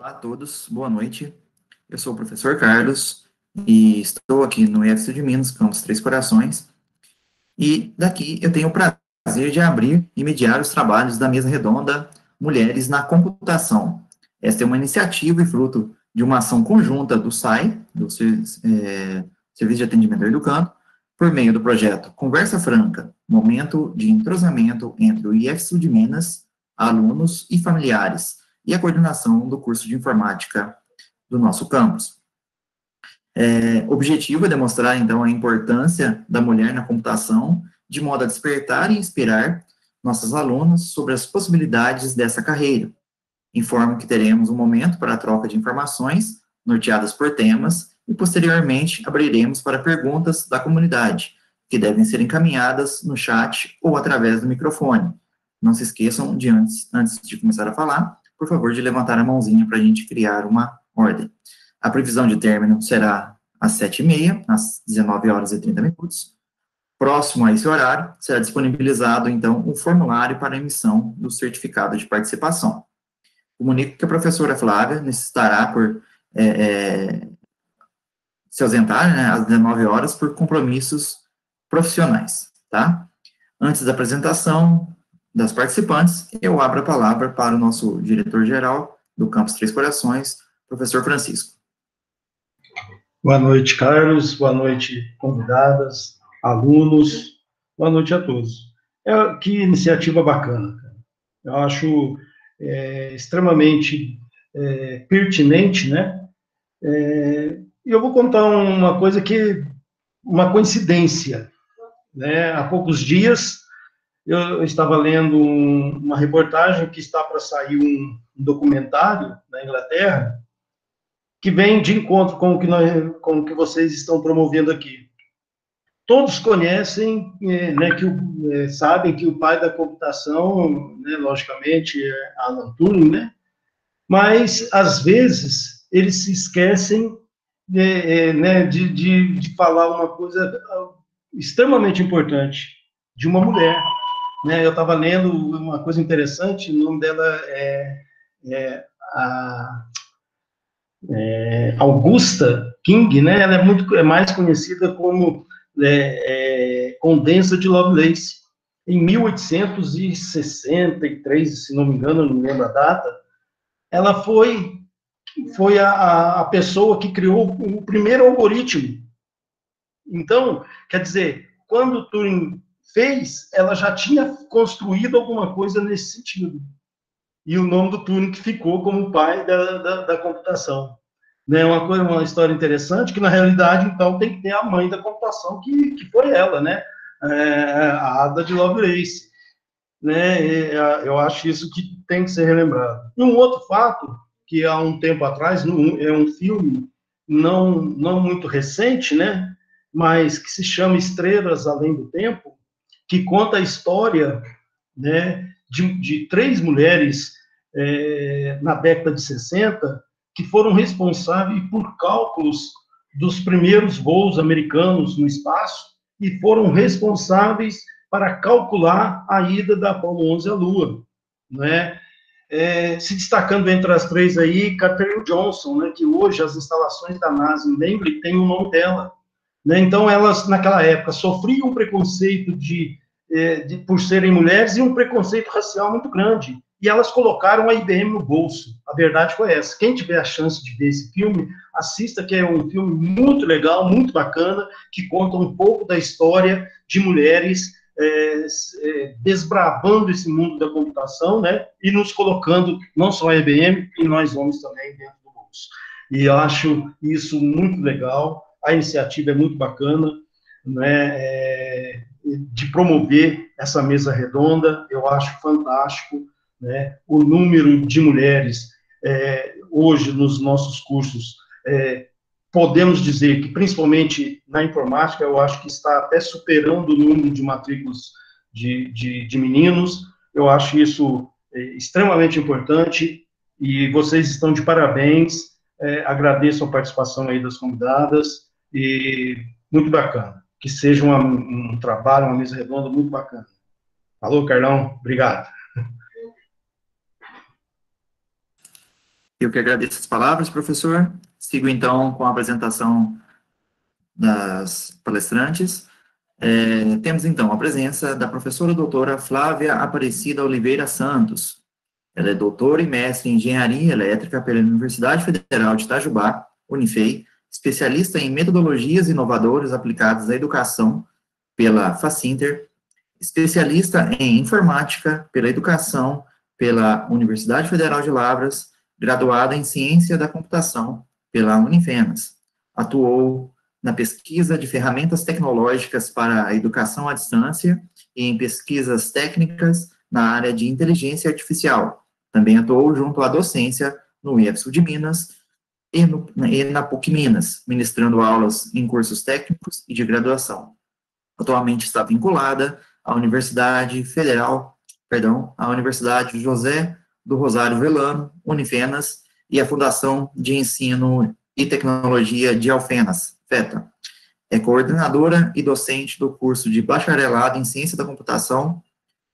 Olá a todos, boa noite. Eu sou o professor Carlos e estou aqui no IFSU de Minas, Campus Três Corações. E daqui eu tenho o prazer de abrir e mediar os trabalhos da mesa redonda Mulheres na Computação. Esta é uma iniciativa e fruto de uma ação conjunta do SAI, Serviço de Atendimento ao Educando, por meio do projeto Conversa Franca, momento de entrosamento entre o IFSU de Minas, alunos e familiares, e a coordenação do curso de informática do nosso campus. O objetivo é demonstrar, então, a importância da mulher na computação, de modo a despertar e inspirar nossos alunos sobre as possibilidades dessa carreira. Informo que teremos um momento para a troca de informações, norteadas por temas, e posteriormente abriremos para perguntas da comunidade, que devem ser encaminhadas no chat ou através do microfone. Não se esqueçam de, antes de começar a falar, por favor, de levantar a mãozinha para a gente criar uma ordem. A previsão de término será às 7h30, às 19h30. Próximo a esse horário, será disponibilizado, então, um formulário para emissão do certificado de participação. Comunico que a professora Flávia necessitará por se ausentar, né, às 19h por compromissos profissionais, tá? Antes da apresentação das participantes, eu abro a palavra para o nosso diretor-geral do Campus Três Corações, professor Francisco. Boa noite, Carlos. Boa noite, convidadas, alunos. Boa noite a todos. Que iniciativa bacana, cara. Eu acho extremamente pertinente, né? E eu vou contar uma coisa uma coincidência, né? Há poucos dias, eu estava lendo uma reportagem que está para sair um documentário na Inglaterra, que vem de encontro com o que vocês estão promovendo aqui. Todos conhecem, né, sabem que o pai da computação, né, logicamente, é Alan Turing, né? Mas, às vezes, eles se esquecem né, de falar uma coisa extremamente importante, de uma mulher. Né? Eu estava lendo uma coisa interessante, o nome dela é Augusta King, né? Ela é mais conhecida como Condessa de Lovelace. Em 1863, se não me engano, não me lembro a data, ela foi a pessoa que criou o primeiro algoritmo. Então, quer dizer, quando Turing fez, ela já tinha construído alguma coisa nesse sentido. E o nome do Turing que ficou como pai da computação. Né, uma história interessante, que na realidade, então, tem que ter a mãe da computação, que foi ela, né? A Ada de Lovelace. Né? Eu acho isso que tem que ser relembrado. E um outro fato, que há um tempo atrás, é um filme não muito recente, né? Mas que se chama Estrelas Além do Tempo, que conta a história, né, de três mulheres na década de 60, que foram responsáveis por cálculos dos primeiros voos americanos no espaço e foram responsáveis para calcular a ida da Apollo 11 à Lua, né? Se destacando entre as três aí, Katherine Johnson, né, que hoje as instalações da NASA em Langley têm o nome dela. Né? Então, elas, naquela época, sofriam um preconceito por serem mulheres e um preconceito racial muito grande. E elas colocaram a IBM no bolso. A verdade foi essa. Quem tiver a chance de ver esse filme, assista, que é um filme muito legal, muito bacana, que conta um pouco da história de mulheres desbravando esse mundo da computação, né? E nos colocando, não só a IBM, e nós homens também dentro do bolso. E eu acho isso muito legal. A iniciativa é muito bacana, né? De promover essa mesa redonda, eu acho fantástico, né? O número de mulheres hoje nos nossos cursos, podemos dizer que, principalmente na informática, eu acho que está até superando o número de matrículas de meninos. Eu acho isso extremamente importante e vocês estão de parabéns. Agradeço a participação aí das convidadas e muito bacana. Que seja um trabalho, uma mesa redonda muito bacana. Alô, Carlão, obrigado. Eu que agradeço as palavras, professor. Sigo, então, com a apresentação das palestrantes. Temos, então, a presença da professora doutora Flávia Aparecida Oliveira Santos. Ela é doutora e mestre em Engenharia Elétrica pela Universidade Federal de Itajubá, Unifei, especialista em metodologias inovadoras aplicadas à educação pela Facinter, especialista em Informática pela Educação pela Universidade Federal de Lavras, graduada em Ciência da Computação pela Unifenas. Atuou na pesquisa de ferramentas tecnológicas para a educação à distância e em pesquisas técnicas na área de inteligência artificial. Também atuou junto à docência no IEF de Minas e na PUC Minas, ministrando aulas em cursos técnicos e de graduação. Atualmente está vinculada à Universidade José do Rosário Velano, Unifenas, e à Fundação de Ensino e Tecnologia de Alfenas, FETA. É coordenadora e docente do curso de bacharelado em Ciência da Computação,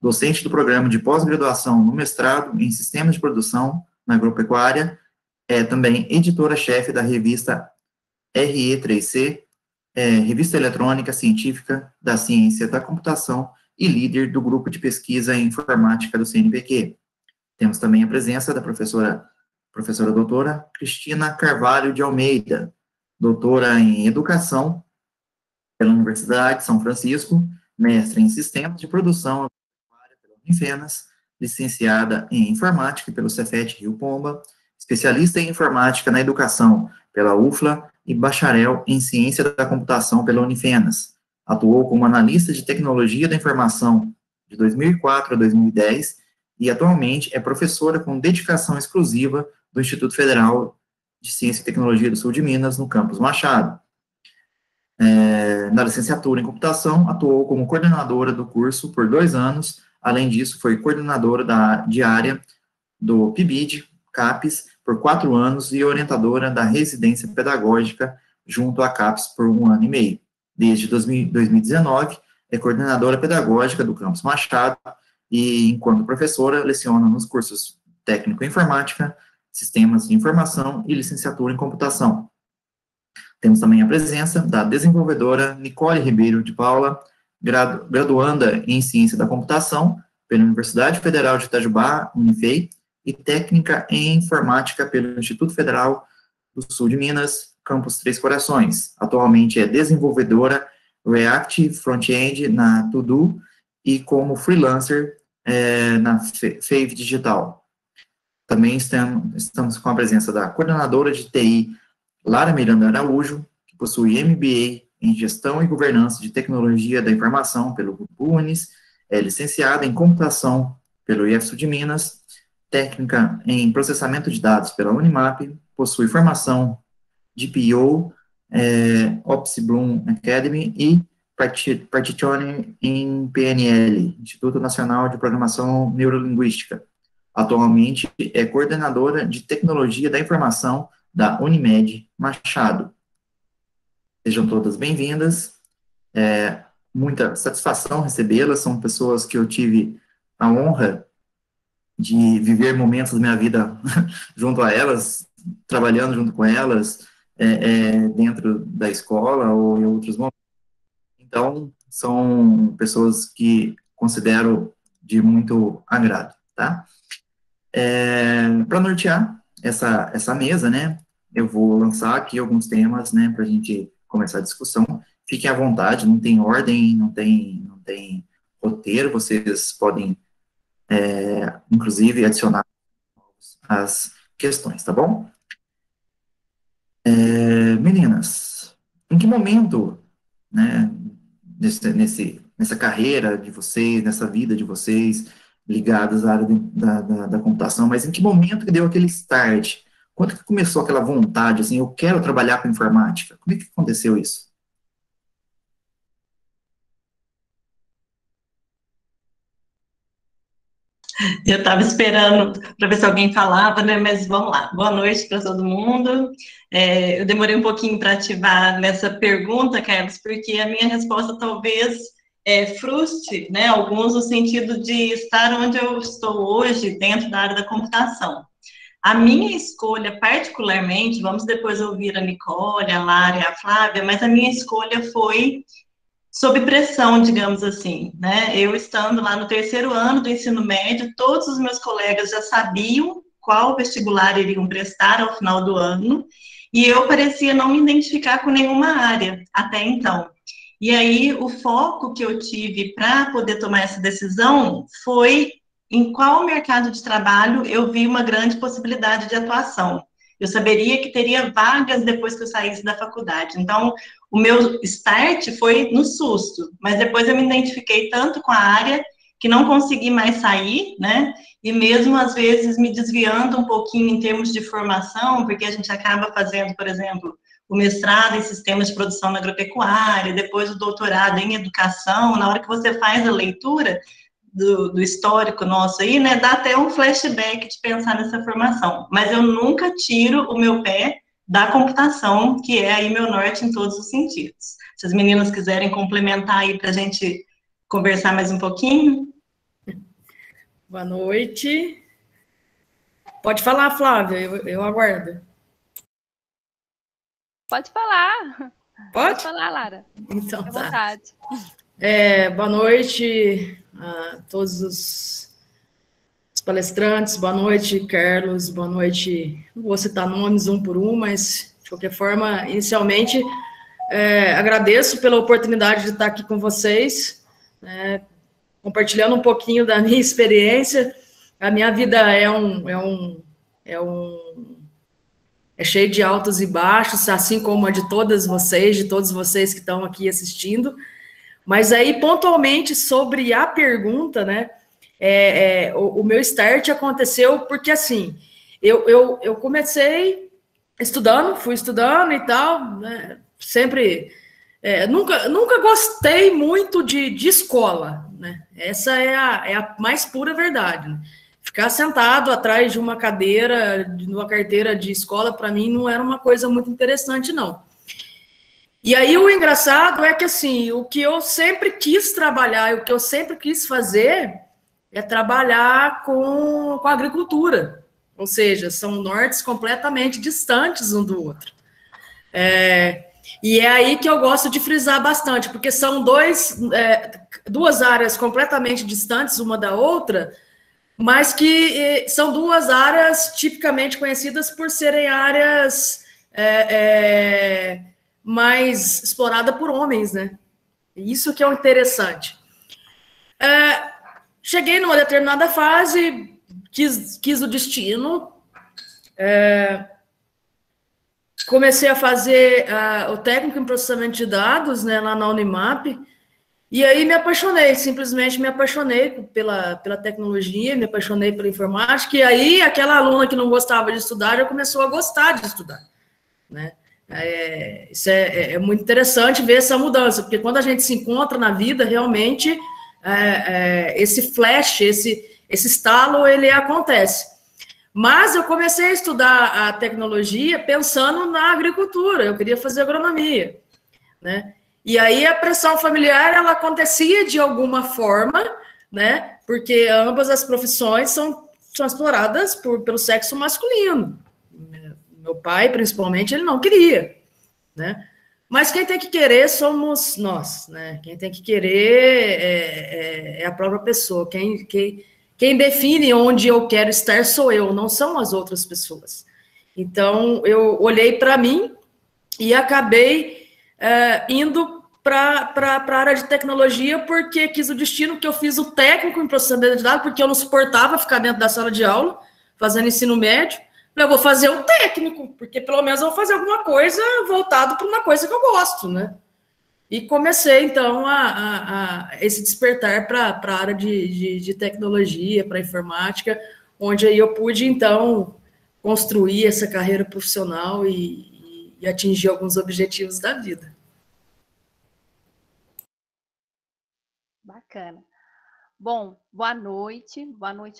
docente do programa de pós-graduação no mestrado em Sistemas de Produção na Agropecuária, é também editora-chefe da revista RE3C, Revista Eletrônica Científica da Ciência da Computação e líder do grupo de pesquisa em informática do CNPq. Temos também a presença da professora doutora Cristina Carvalho de Almeida, doutora em Educação pela Universidade de São Francisco, mestre em Sistemas de Produção pela Unifenas, licenciada em Informática pelo Cefet Rio Pomba, especialista em Informática na Educação pela UFLA e bacharel em Ciência da Computação pela Unifenas. Atuou como analista de Tecnologia da Informação de 2004 a 2010 e atualmente é professora com dedicação exclusiva do Instituto Federal de Ciência e Tecnologia do Sul de Minas, no campus Machado. Na licenciatura em Computação, atuou como coordenadora do curso por 2 anos, além disso, foi coordenadora de área do PIBID, CAPES, por 4 anos e orientadora da residência pedagógica junto à CAPES por 1 ano e meio. Desde 2019, é coordenadora pedagógica do campus Machado e, enquanto professora, leciona nos cursos técnico em informática, sistemas de informação e licenciatura em computação. Temos também a presença da desenvolvedora Nicole Ribeiro de Paula, graduanda em Ciência da Computação pela Universidade Federal de Itajubá, Unifei, e técnica em Informática pelo Instituto Federal do Sul de Minas, campus Três Corações. Atualmente é desenvolvedora React Front-End na Todo e como freelancer na Fave Digital. Também estamos com a presença da coordenadora de TI, Lara Miranda Araújo, que possui MBA em Gestão e Governança de Tecnologia da Informação pelo Grupo Unis, é licenciada em Computação pelo IEF de Minas, técnica em Processamento de Dados pela Unimap, possui formação de PO, Ops Bloom Academy e Partitioning em PNL, Instituto Nacional de Programação Neurolinguística. Atualmente é coordenadora de Tecnologia da Informação da Unimed Machado. Sejam todas bem-vindas. Muita satisfação recebê-las. São pessoas que eu tive a honra de viver momentos da minha vida junto a elas, trabalhando junto com elas, dentro da escola ou em outros momentos. Então, são pessoas que considero de muito agrado, tá? Para nortear essa mesa, né, eu vou lançar aqui alguns temas, né, para a gente começar a discussão. Fiquem à vontade, não tem ordem, não tem roteiro, vocês podem, inclusive, adicionar as questões, tá bom? Meninas, em que momento, né, nessa carreira de vocês, nessa vida de vocês, ligadas à área da computação, mas em que momento que deu aquele start? Quando que começou aquela vontade, assim, eu quero trabalhar com informática? Como é que aconteceu isso? Eu estava esperando para ver se alguém falava, né? Mas vamos lá. Boa noite para todo mundo. Eu demorei um pouquinho para ativar nessa pergunta, Carlos, porque a minha resposta talvez frustre, né? Alguns no sentido de estar onde eu estou hoje, dentro da área da computação. A minha escolha, particularmente, vamos depois ouvir a Nicole, a Lara e a Flávia, mas a minha escolha foi sob pressão, digamos assim, né? Eu estando lá no terceiro ano do ensino médio, todos os meus colegas já sabiam qual vestibular iriam prestar ao final do ano, e eu parecia não me identificar com nenhuma área até então. E aí, o foco que eu tive para poder tomar essa decisão foi em qual mercado de trabalho eu vi uma grande possibilidade de atuação. Eu saberia que teria vagas depois que eu saísse da faculdade. Então, o meu start foi no susto, mas depois eu me identifiquei tanto com a área que não consegui mais sair, né? E mesmo às vezes me desviando um pouquinho em termos de formação, porque a gente acaba fazendo, por exemplo, o mestrado em sistemas de produção na agropecuária, depois o doutorado em educação. Na hora que você faz a leitura do histórico nosso aí, né, dá até um flashback de pensar nessa formação. Mas eu nunca tiro o meu pé da computação, que é aí meu norte em todos os sentidos. Se as meninas quiserem complementar aí para a gente conversar mais um pouquinho. Boa noite. Pode falar, Flávia, eu aguardo. Pode falar. Pode falar, Lara. Então Fique à tá. vontade. Boa noite a todos os palestrantes, boa noite, Carlos, boa noite. Não vou citar nomes um por um, mas de qualquer forma, inicialmente, agradeço pela oportunidade de estar aqui com vocês, compartilhando um pouquinho da minha experiência. A minha vida é cheio de altos e baixos, assim como a de todas vocês, de todos vocês que estão aqui assistindo. Mas aí, pontualmente, sobre a pergunta, né? O meu start aconteceu porque, assim, eu comecei fui estudando e tal, né? Sempre... nunca gostei muito de escola, né? Essa é a mais pura verdade, né? Ficar sentado atrás de uma cadeira, de uma carteira de escola, para mim, não era uma coisa muito interessante, não. E aí, o engraçado é que, assim, o que eu sempre quis trabalhar, o que eu sempre quis fazer é trabalhar com a agricultura. Ou seja, são nortes completamente distantes um do outro. E é aí que eu gosto de frisar bastante, porque são duas áreas completamente distantes uma da outra, mas que são duas áreas tipicamente conhecidas por serem áreas mais exploradas por homens, né? Isso que é o interessante. Cheguei numa determinada fase, quis o destino, comecei a fazer o técnico em processamento de dados, né, lá na Unimap, e aí me apaixonei, simplesmente me apaixonei pela tecnologia, me apaixonei pela informática, e aí aquela aluna que não gostava de estudar já começou a gostar de estudar, né? Isso é muito interessante ver essa mudança, porque quando a gente se encontra na vida, realmente, esse flash, esse estalo, ele acontece. Mas eu comecei a estudar a tecnologia pensando na agricultura, eu queria fazer agronomia, né? E aí a pressão familiar, ela acontecia de alguma forma, né? Porque ambas as profissões são exploradas pelo sexo masculino. Meu pai, principalmente, ele não queria, né? Mas quem tem que querer somos nós, né? Quem tem que querer é a própria pessoa. Quem define onde eu quero estar sou eu, não são as outras pessoas. Então, eu olhei para mim e acabei indo para a área de tecnologia porque quis o destino, que eu fiz o técnico em processamento de dados, porque eu não suportava ficar dentro da sala de aula, fazendo ensino médio. Eu vou fazer o técnico, porque pelo menos eu vou fazer alguma coisa voltado para uma coisa que eu gosto, né? E comecei, então, a esse despertar para a área de tecnologia, para informática, onde aí eu pude, então, construir essa carreira profissional e atingir alguns objetivos da vida. Bacana. Bom, boa noite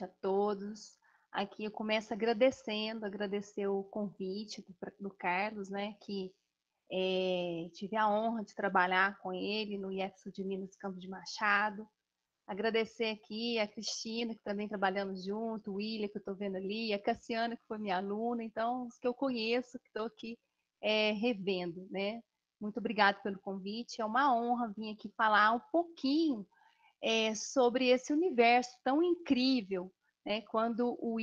a todos. Aqui eu começo agradecer o convite do Carlos, né, que tive a honra de trabalhar com ele no IF Sul de Minas Campos de Machado. Agradecer aqui a Cristina, que também trabalhamos junto, o William, que eu estou vendo ali, a Cassiana, que foi minha aluna, então, os que eu conheço, que estou aqui revendo, né? Muito obrigada pelo convite, é uma honra vir aqui falar um pouquinho sobre esse universo tão incrível, né? Quando o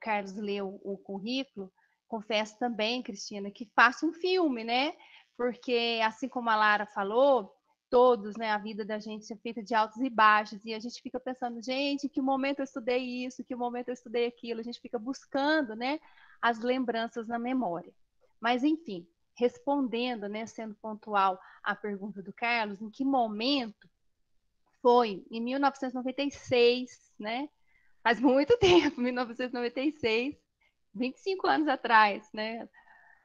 Carlos leu o currículo, confesso também, Cristina, que faça um filme, né? Porque, assim como a Lara falou, todos, né, a vida da gente é feita de altos e baixos, e a gente fica pensando, gente, em que momento eu estudei isso, em que momento eu estudei aquilo, a gente fica buscando, né, as lembranças na memória. Mas, enfim, respondendo, né, sendo pontual à pergunta do Carlos, em que momento foi? Em 1996, né? Faz muito tempo, 1996, 25 anos atrás, né?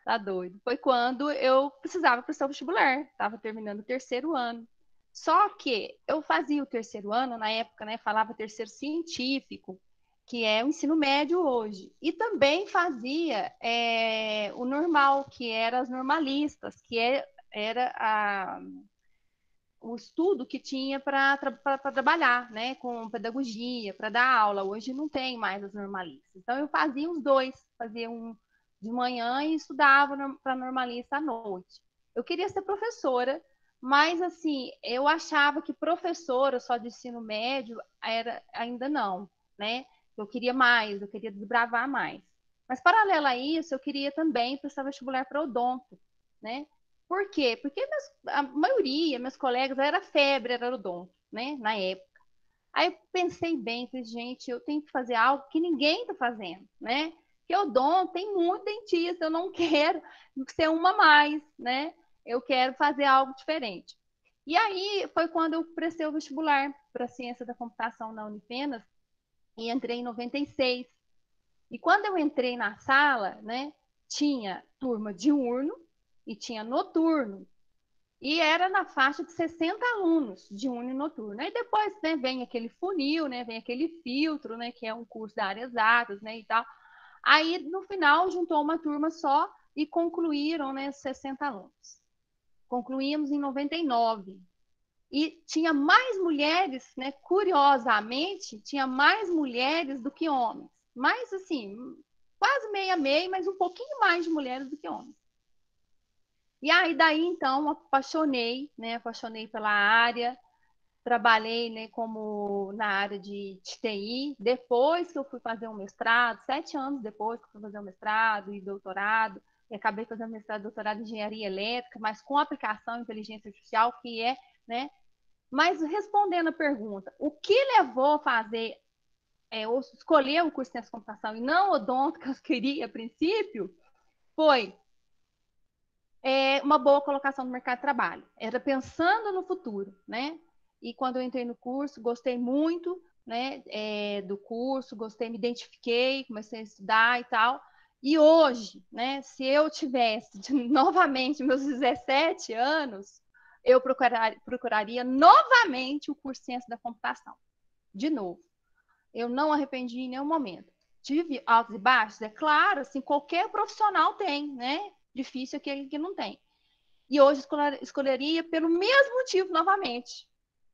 Tá doido. Foi quando eu precisava prestar o vestibular, estava terminando o terceiro ano. Só que eu fazia o terceiro ano, na época, né, falava terceiro científico, que é o ensino médio hoje. E também fazia o normal, que era as normalistas, era o estudo que tinha para trabalhar, né, com pedagogia, para dar aula. Hoje não tem mais as normalistas. Então eu fazia os dois, fazia um de manhã e estudava para normalista à noite. Eu queria ser professora, mas assim, eu achava que professora só de ensino médio ainda não, né? Eu queria mais, eu queria desbravar mais. Mas paralelo a isso, eu queria também prestar vestibular para odonto, né? Por quê? Porque a maioria, meus colegas, era febre, era odonto, né? Na época. Aí eu pensei bem, falei, gente, eu tenho que fazer algo que ninguém está fazendo, né? Que odonto tem muito dentista, eu não quero ser uma a mais, né? Eu quero fazer algo diferente. E aí foi quando eu prestei o vestibular para ciência da computação na Unifenas e entrei em 96. E quando eu entrei na sala, né, tinha turma diurno e tinha noturno. E era na faixa de 60 alunos de uni noturno. Aí depois, né, vem aquele funil, né, vem aquele filtro, né, que é um curso da área exatas, né, e tal. Aí no final juntou uma turma só e concluíram, né, 60 alunos. Concluímos em 99. E tinha mais mulheres, né, curiosamente, tinha mais mulheres do que homens. Mas assim, quase meia meia, mas um pouquinho mais de mulheres do que homens. E aí daí então apaixonei pela área, trabalhei, né, como na área de TI. Depois que eu fui fazer um mestrado, 7 anos depois que eu fui fazer um mestrado e doutorado, e acabei fazendo mestrado e doutorado em engenharia elétrica, mas com aplicação em inteligência artificial, que é, né? Mas respondendo a pergunta, o que levou a fazer, ou escolher o curso de ciência da computação e não o odonto que eu queria a princípio, foi uma boa colocação no mercado de trabalho. Era pensando no futuro, né? E quando eu entrei no curso, gostei muito, né, do curso, gostei, me identifiquei, comecei a estudar e tal. E hoje, né, se eu tivesse novamente meus 17 anos, eu procuraria novamente o curso de ciência da computação. De novo. Eu não arrependi em nenhum momento. Tive altos e baixos? É claro, assim, qualquer profissional tem, né? Difícil aquele que não tem. E hoje escolheria pelo mesmo motivo novamente,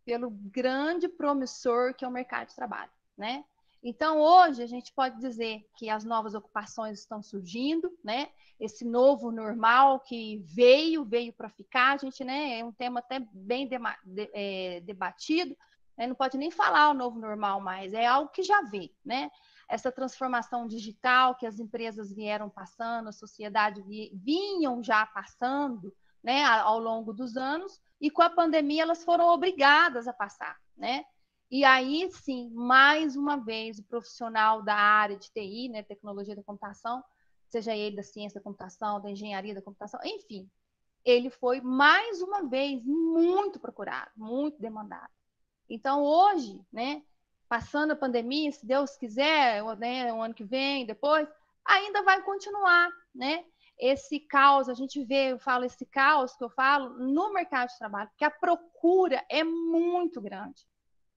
pelo grande promissor que é o mercado de trabalho, né? Então, hoje, a gente pode dizer que as novas ocupações estão surgindo, né? Esse novo normal que veio para ficar, a gente, né? É um tema até bem debatido, né? Não pode nem falar o novo normal mais, é algo que já veio, né? Essa transformação digital que as empresas vieram passando, a sociedade vinham já passando, né, ao longo dos anos, e com a pandemia elas foram obrigadas a passar, né? E aí, sim, mais uma vez, o profissional da área de TI, né, tecnologia da computação, seja ele da ciência da computação, da engenharia da computação, enfim, ele foi mais uma vez muito procurado, muito demandado. Então, hoje, né, passando a pandemia, se Deus quiser, né, o ano que vem, depois, ainda vai continuar, né? Esse caos, a gente vê, eu falo esse caos que eu falo no mercado de trabalho, porque a procura é muito grande.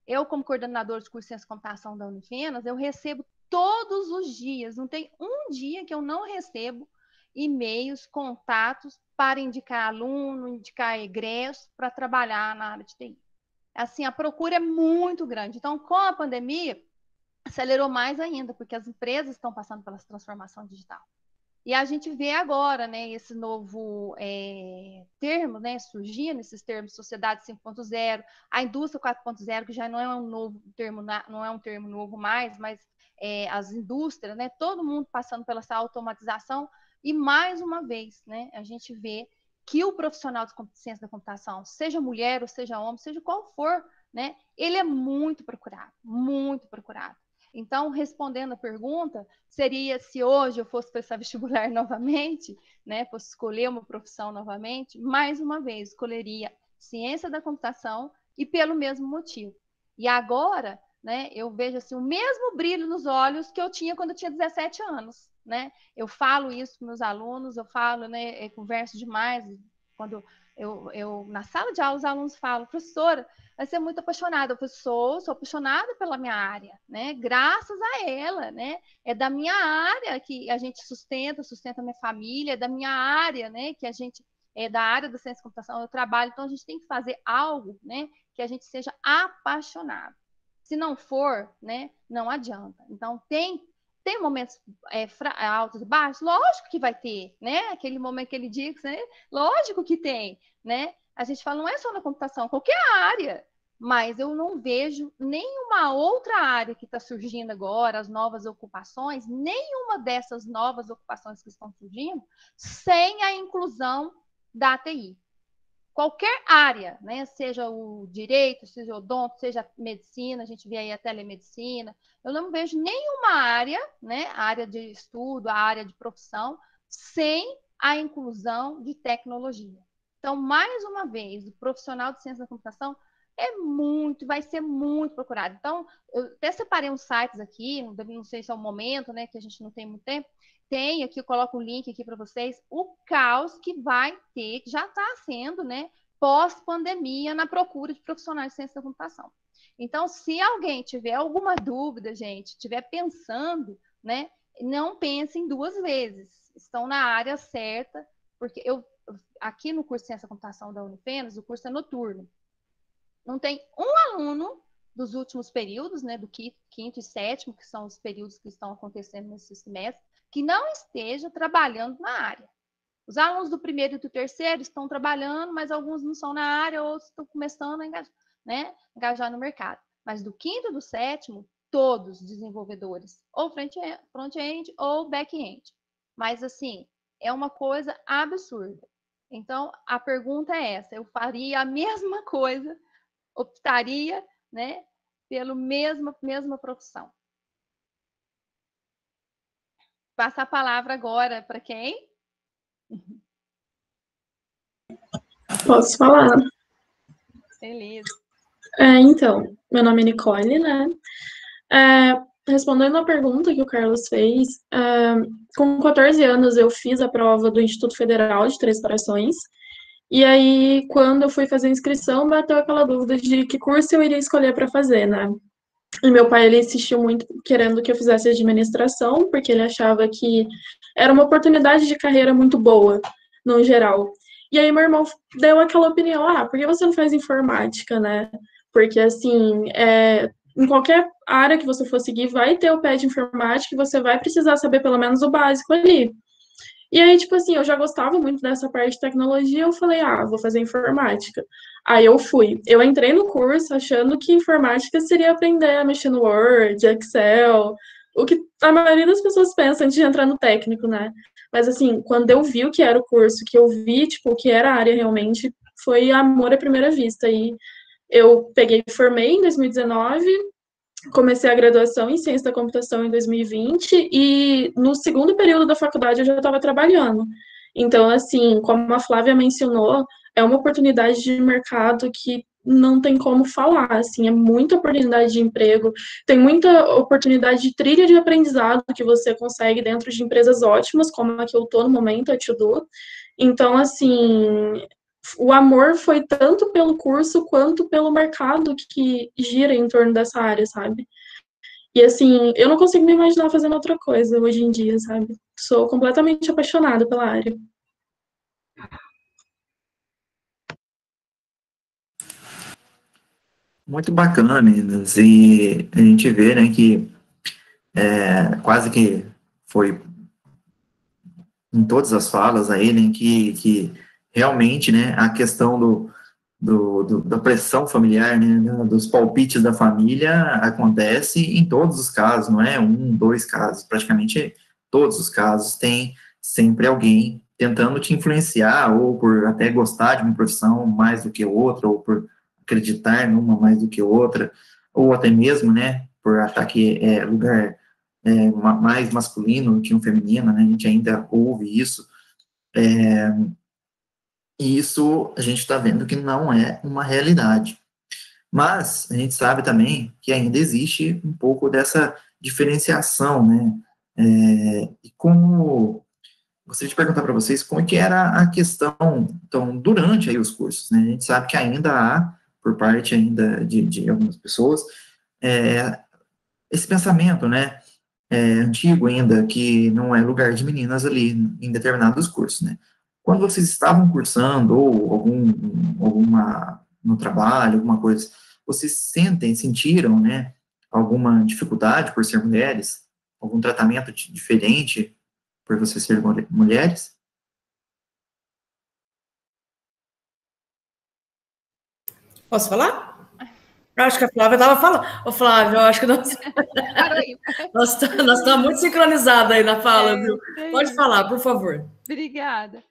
Eu, como coordenadora de curso de ciência e computação da Unifenas, eu recebo todos os dias, não tem um dia que eu não recebo e-mails, contatos para indicar aluno, indicar egresso para trabalhar na área de TI. assim, a procura é muito grande. Então, com a pandemia, acelerou mais ainda, porque as empresas estão passando pela transformação digital. E a gente vê agora, né, esse novo termo, né, surgindo, esses termos sociedade 5.0, a indústria 4.0, que já não é um novo termo, não é um termo novo mais, mas as indústrias, né, todo mundo passando pela essa automatização, e mais uma vez, né, a gente vê que o profissional de ciência da computação, seja mulher ou seja homem, seja qual for, né, ele é muito procurado, muito procurado. Então, respondendo a pergunta, seria se hoje eu fosse prestar vestibular novamente, né, fosse escolher uma profissão novamente, mais uma vez, escolheria ciência da computação e pelo mesmo motivo. E agora, né, eu vejo assim, o mesmo brilho nos olhos que eu tinha quando eu tinha 17 anos. Né? Eu falo isso para meus alunos, eu falo, né, converso demais, quando eu na sala de aula os alunos falam, professora, você é muito apaixonada. Eu sou apaixonada pela minha área, né? Graças a ela, né? É da minha área que a gente sustenta a minha família, é da minha área, né? Que a gente é da área da ciência da computação, eu trabalho, então a gente tem que fazer algo, né? Que a gente seja apaixonado. Se não for, né? Não adianta. Então tem momentos altos e baixos? Lógico que vai ter, né? Aquele momento, aquele dia, né? Lógico que tem, né? A gente fala, não é só na computação, qualquer área, mas eu não vejo nenhuma outra área que está surgindo agora, as novas ocupações, nenhuma dessas novas ocupações que estão surgindo, sem a inclusão da TI. Qualquer área, né? Seja o direito, seja o odonto, seja a medicina, a gente vê aí a telemedicina, eu não vejo nenhuma área, né? A área de estudo, a área de profissão, sem a inclusão de tecnologia. Então, mais uma vez, o profissional de ciência da computação vai ser muito procurado. Então, eu até separei uns sites aqui, não sei se é o momento, né? Que a gente não tem muito tempo. Tem aqui, eu coloco o link aqui para vocês, o caos que vai ter, que já está sendo, né, pós-pandemia, na procura de profissionais de ciência da computação. Então, se alguém tiver alguma dúvida, gente, estiver pensando, né, não pensem duas vezes. Estão na área certa, porque aqui no curso de ciência da computação da Unifenas, o curso é noturno. Não tem um aluno dos últimos períodos, né, do quinto e sétimo, que são os períodos que estão acontecendo nesse semestre, que não esteja trabalhando na área. Os alunos do primeiro e do terceiro estão trabalhando, mas alguns não são na área, outros estão começando a engajar no mercado. Mas do quinto e do sétimo, todos desenvolvedores, ou front-end ou back-end. Mas, assim, é uma coisa absurda. Então, a pergunta é essa, eu faria a mesma coisa, optaria, né, pela mesma profissão. Passa a palavra agora para quem? Posso falar? Beleza. Então, meu nome é Nicole, né? Respondendo a pergunta que o Carlos fez, com 14 anos eu fiz a prova do Instituto Federal de Três Corações, e aí, quando eu fui fazer a inscrição, bateu aquela dúvida de que curso eu iria escolher para fazer, né? E meu pai, ele insistiu muito querendo que eu fizesse administração, porque ele achava que era uma oportunidade de carreira muito boa, no geral. E aí meu irmão deu aquela opinião, por que você não faz informática, né? Porque, assim, em qualquer área que você for seguir, vai ter o pé de informática e você vai precisar saber pelo menos o básico ali. E aí, tipo assim, eu já gostava muito dessa parte de tecnologia, eu falei, vou fazer informática. Aí eu fui. Eu entrei no curso achando que informática seria aprender a mexer no Word, Excel, o que a maioria das pessoas pensa antes de entrar no técnico, né? Mas assim, quando eu vi o que era o curso, que eu vi, tipo, o que era a área realmente, foi amor à primeira vista. E eu peguei e formei em 2019, comecei a graduação em ciência da computação em 2020 e no segundo período da faculdade eu já estava trabalhando. Então, assim, como a Flávia mencionou, é uma oportunidade de mercado que não tem como falar, assim, é muita oportunidade de emprego, tem muita oportunidade de trilha de aprendizado que você consegue dentro de empresas ótimas, como a que eu estou no momento, a To-Do. Então, assim, o amor foi tanto pelo curso quanto pelo mercado que gira em torno dessa área, sabe? E assim, eu não consigo me imaginar fazendo outra coisa hoje em dia, sabe? Sou completamente apaixonada pela área. muito bacana, meninas, e a gente vê, né, que quase que foi em todas as falas aí, né, que realmente, né, a questão da pressão familiar, né, dos palpites da família acontece em todos os casos, não é um, dois casos, praticamente todos os casos tem sempre alguém tentando te influenciar, ou por até gostar de uma profissão mais do que outra, ou por acreditar numa mais do que outra, ou até mesmo, né, por achar que é lugar mais masculino que um feminino, né, a gente ainda ouve isso, e isso a gente está vendo que não é uma realidade. Mas a gente sabe também que ainda existe um pouco dessa diferenciação, né? E como gostaria de perguntar para vocês como é que era a questão, então, durante aí os cursos, né? A gente sabe que ainda há, por parte ainda de algumas pessoas, esse pensamento, né? Antigo ainda, que não é lugar de meninas ali em determinados cursos, né? Quando vocês estavam cursando, ou alguma, no trabalho, alguma coisa, vocês sentiram, né, alguma dificuldade por ser mulheres? Algum tratamento diferente por vocês serem mulheres? Posso falar? Eu acho que a Flávia estava falando. Ô, Flávia, eu acho que nós estamos muito sincronizados aí na fala, viu? Pode falar, por favor. Obrigada.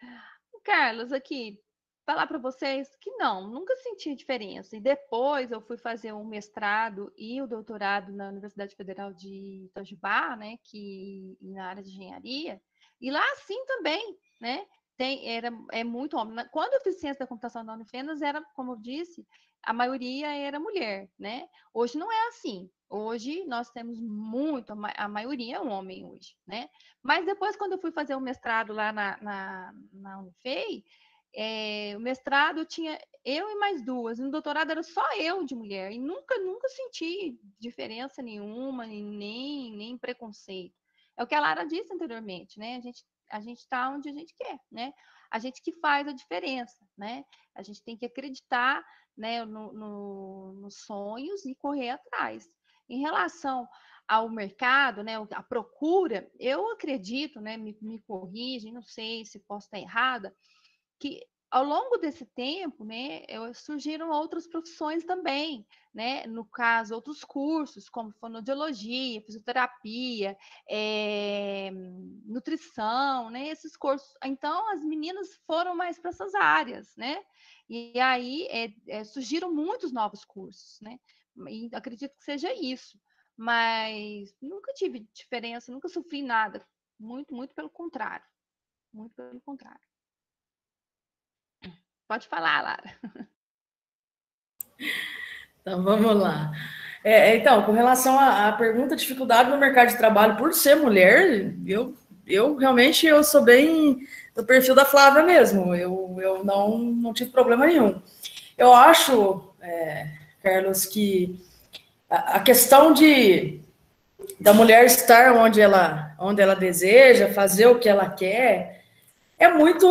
Carlos, aqui, falar para vocês que não, nunca senti diferença. E depois eu fui fazer um mestrado e o doutorado na Universidade Federal de Itajubá, né, na área de engenharia, e lá sim também, né, é muito homem. Quando eu fiz ciência da computação na Unifenas, era, como eu disse, a maioria era mulher, né? Hoje não é assim. Hoje nós temos muito, a maioria é homem hoje, né? Mas depois, quando eu fui fazer o mestrado lá na Unifei, o mestrado tinha eu e mais duas, no doutorado era só eu de mulher, e nunca senti diferença nenhuma, nem preconceito. É o que a Lara disse anteriormente, né? A gente está onde a gente quer, né? A gente que faz a diferença, né? A gente tem que acreditar, né, nos sonhos e correr atrás. Em relação ao mercado, né, a procura, eu acredito, né, me corrigem, não sei se posso estar errada, que ao longo desse tempo, né, surgiram outras profissões também, né? No caso, outros cursos, como fonoaudiologia, fisioterapia, nutrição, né? Esses cursos. Então, as meninas foram mais para essas áreas, né? E aí surgiram muitos novos cursos, né? E acredito que seja isso. Mas nunca tive diferença, nunca sofri nada. Muito, muito pelo contrário. Muito pelo contrário. Pode falar, Lara. Então, vamos lá. Então, com relação à pergunta, dificuldade no mercado de trabalho por ser mulher, eu realmente sou bem do perfil da Flávia mesmo. Eu não tive problema nenhum. Eu acho, Carlos, que a questão da mulher estar onde ela deseja, fazer o que ela quer, é muito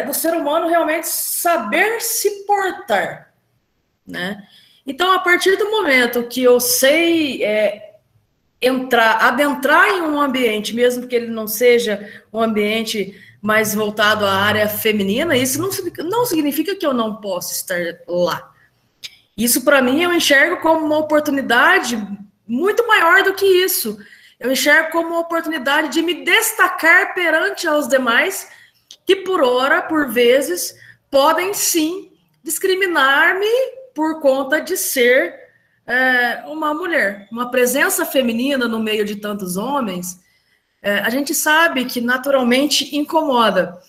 do ser humano realmente saber se portar, né? Então, a partir do momento que eu sei adentrar em um ambiente, mesmo que ele não seja um ambiente mais voltado à área feminina, isso não significa que eu não possa estar lá. Isso, para mim, eu enxergo como uma oportunidade muito maior do que isso. Eu enxergo como uma oportunidade de me destacar perante aos demais, que por vezes, podem sim discriminar-me por conta de ser uma mulher. Uma presença feminina no meio de tantos homens, a gente sabe que naturalmente incomoda.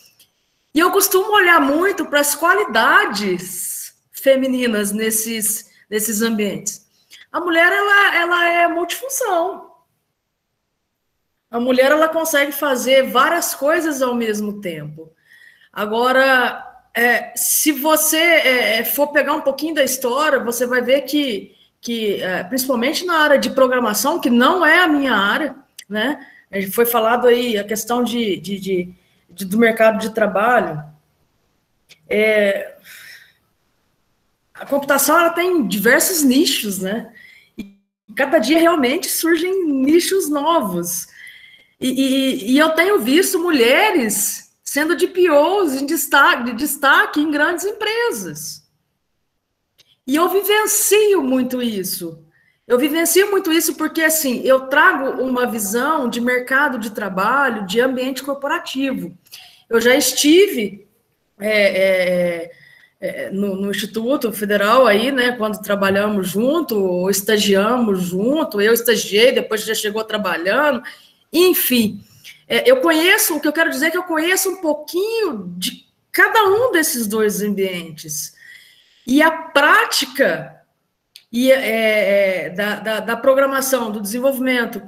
E eu costumo olhar muito para as qualidades femininas nesses ambientes. A mulher, ela é multifunção. A mulher, ela consegue fazer várias coisas ao mesmo tempo. Agora, se você for pegar um pouquinho da história, você vai ver que principalmente na área de programação, que não é a minha área, né? Foi falado aí a questão do mercado de trabalho. a computação ela tem diversos nichos, né? E cada dia realmente surgem nichos novos. E eu tenho visto mulheres sendo DPOs de destaque em grandes empresas. E eu vivencio muito isso. Eu vivencio muito isso porque, assim, eu trago uma visão de mercado de trabalho, de ambiente corporativo. Eu já estive no Instituto Federal aí, né, quando trabalhamos junto, ou estagiamos junto, eu estagiei, depois já chegou trabalhando, enfim. Eu conheço, o que eu quero dizer é que eu conheço um pouquinho de cada um desses dois ambientes. E a prática da programação, do desenvolvimento,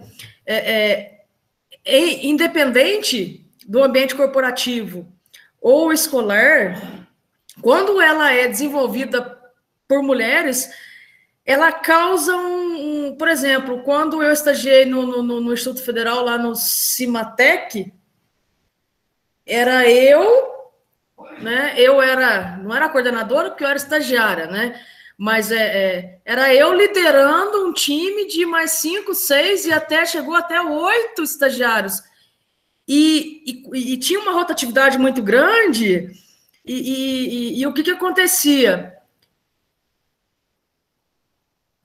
independente do ambiente corporativo ou escolar, quando ela é desenvolvida por mulheres, ela causa por exemplo, quando eu estagiei no Instituto Federal, lá no Cimatec, era eu, né? Não era coordenadora, porque eu era estagiária, né? Mas era eu liderando um time de mais 5, 6 e chegou até 8 estagiários. E tinha uma rotatividade muito grande, e o que acontecia?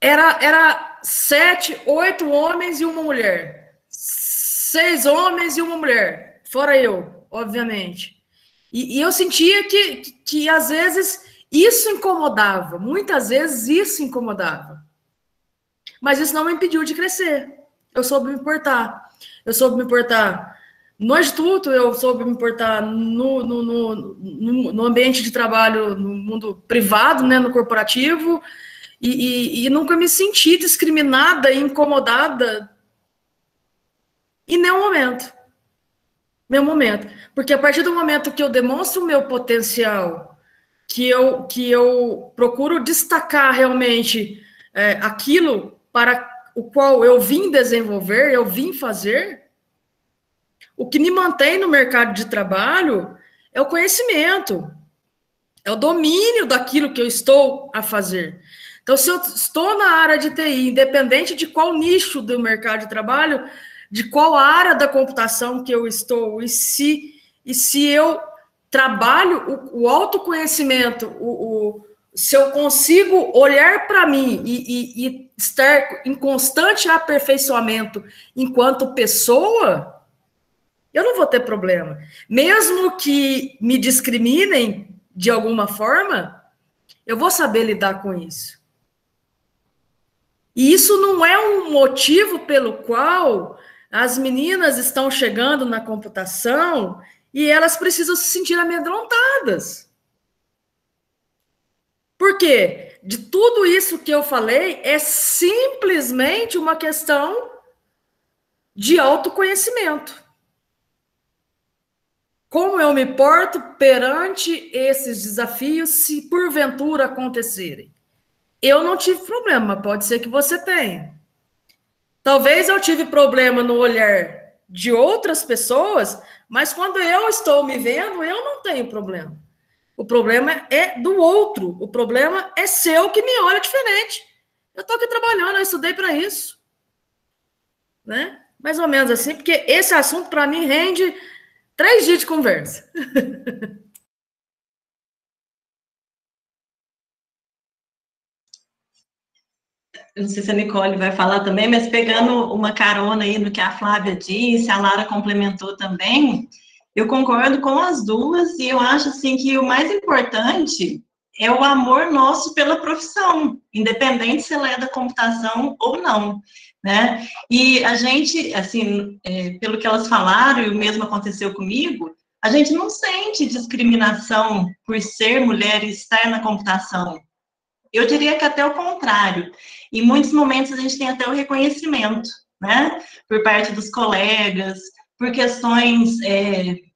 Era 7, 8 homens e uma mulher. 6 homens e uma mulher. Fora eu, obviamente. E eu sentia que às vezes, isso incomodava. Muitas vezes, isso incomodava. Mas isso não me impediu de crescer. Eu soube me importar. Eu soube me importar no instituto, eu soube me importar no ambiente de trabalho, no mundo privado, né, no corporativo, e nunca me senti discriminada e incomodada em nenhum momento. Nenhum momento. Porque a partir do momento que eu demonstro o meu potencial, que eu procuro destacar realmente aquilo para o qual eu vim desenvolver, eu vim fazer, o que me mantém no mercado de trabalho é o conhecimento, é o domínio daquilo que eu estou a fazer. Então, se eu estou na área de TI, independente de qual nicho do mercado de trabalho, de qual área da computação que eu estou, e se eu trabalho o autoconhecimento, se eu consigo olhar para mim e estar em constante aperfeiçoamento enquanto pessoa, eu não vou ter problema. Mesmo que me discriminem de alguma forma, eu vou saber lidar com isso. E isso não é um motivo pelo qual as meninas estão chegando na computação e elas precisam se sentir amedrontadas. Por quê? De tudo isso que eu falei, é simplesmente uma questão de autoconhecimento. Como eu me porto perante esses desafios, se porventura acontecerem? Eu não tive problema, pode ser que você tenha. Talvez eu tive problema no olhar de outras pessoas, mas quando eu estou me vendo, eu não tenho problema. O problema é do outro, o problema é seu que me olha diferente. Eu estou aqui trabalhando, eu estudei para isso. Né? Mais ou menos assim, porque esse assunto para mim rende 3 dias de conversa. Não sei se a Nicole vai falar também, mas pegando uma carona aí no que a Flávia disse, a Lara complementou também, eu concordo com as duas, e eu acho assim que o mais importante é o amor nosso pela profissão, independente se ela é da computação ou não, né? E a gente, assim, pelo que elas falaram, e o mesmo aconteceu comigo, a gente não sente discriminação por ser mulher e estar na computação. Eu diria que até o contrário. Em muitos momentos a gente tem até o reconhecimento, né? Por parte dos colegas, por questões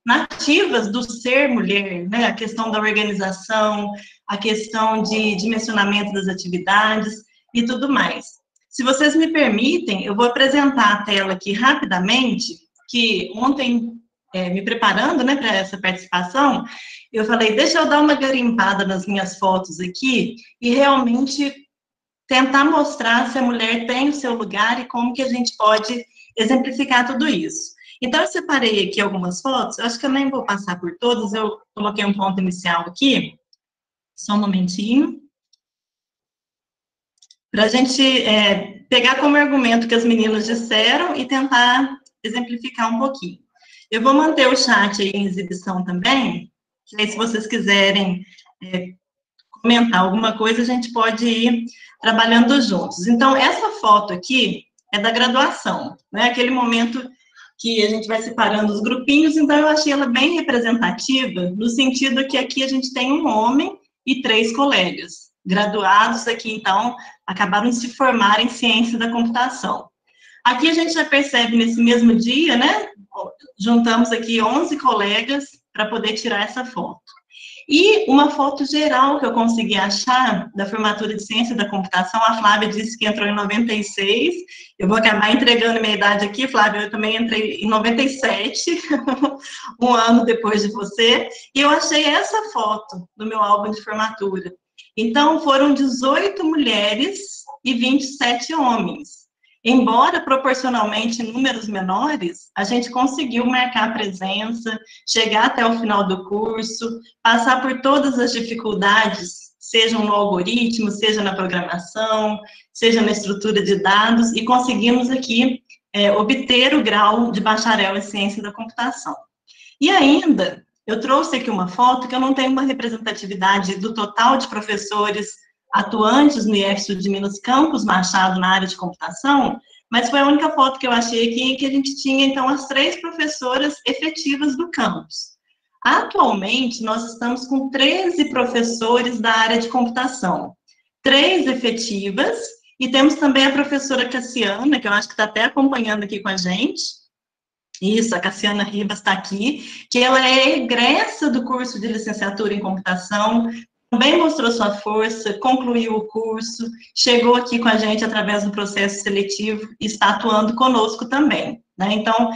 nativas do ser mulher, né? A questão da organização, a questão de dimensionamento das atividades e tudo mais. Se vocês me permitem, eu vou apresentar a tela aqui rapidamente, que ontem me preparando, né, para essa participação, eu falei, deixa eu dar uma garimpada nas minhas fotos aqui e realmente tentar mostrar se a mulher tem o seu lugar e como que a gente pode exemplificar tudo isso. Então, eu separei aqui algumas fotos, eu acho que eu nem vou passar por todas, eu coloquei um ponto inicial aqui, só um momentinho, para a gente pegar como argumento que as meninas disseram e tentar exemplificar um pouquinho. Eu vou manter o chat aí em exibição também, que aí se vocês quiserem comentar alguma coisa, a gente pode ir trabalhando juntos. Então, essa foto aqui é da graduação, né? Aquele momento que a gente vai separando os grupinhos, então eu achei ela bem representativa, no sentido que aqui a gente tem um homem e 3 colegas, graduados aqui, então, acabaram de se formar em ciência da computação. Aqui a gente já percebe nesse mesmo dia, né, juntamos aqui 11 colegas para poder tirar essa foto. E uma foto geral que eu consegui achar da formatura de ciência da computação, a Flávia disse que entrou em 96, eu vou acabar entregando minha idade aqui, Flávia, eu também entrei em 97, um ano depois de você, e eu achei essa foto do meu álbum de formatura. Então, foram 18 mulheres e 27 homens. Embora proporcionalmente em números menores, a gente conseguiu marcar presença, chegar até o final do curso, passar por todas as dificuldades, seja no algoritmo, seja na programação, seja na estrutura de dados, e conseguimos aqui obter o grau de bacharel em ciência da computação. E ainda, eu trouxe aqui uma foto que eu não tenho uma representatividade do total de professores atuantes no IEF de Minas Campus Machado na área de computação, mas foi a única foto que eu achei aqui em que a gente tinha, então, as 3 professoras efetivas do campus. Atualmente, nós estamos com 13 professores da área de computação, 3 efetivas, e temos também a professora Cassiana, que eu acho que está até acompanhando aqui com a gente. Isso, a Cassiana Ribas está aqui, que ela é egressa do curso de licenciatura em computação, também mostrou sua força, concluiu o curso, chegou aqui com a gente através do processo seletivo e está atuando conosco também, né? Então,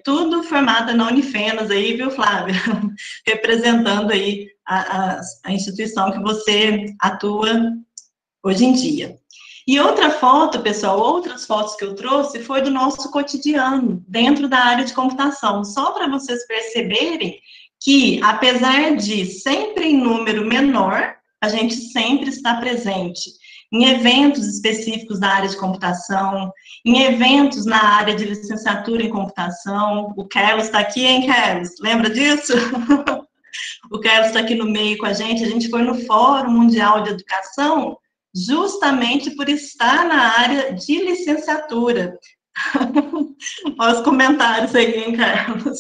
tudo formada na Unifenas aí, viu, Flávia? Representando aí a instituição que você atua hoje em dia. E outra foto, pessoal, outras fotos que eu trouxe foi do nosso cotidiano, dentro da área de computação, só para vocês perceberem que, apesar de sempre em número menor, a gente sempre está presente em eventos específicos da área de computação, em eventos na área de licenciatura em computação. O Carlos está aqui, hein, Carlos? Lembra disso? O Carlos está aqui no meio com a gente foi no Fórum Mundial de Educação, justamente por estar na área de licenciatura. Olha os comentários aí, hein, Carlos?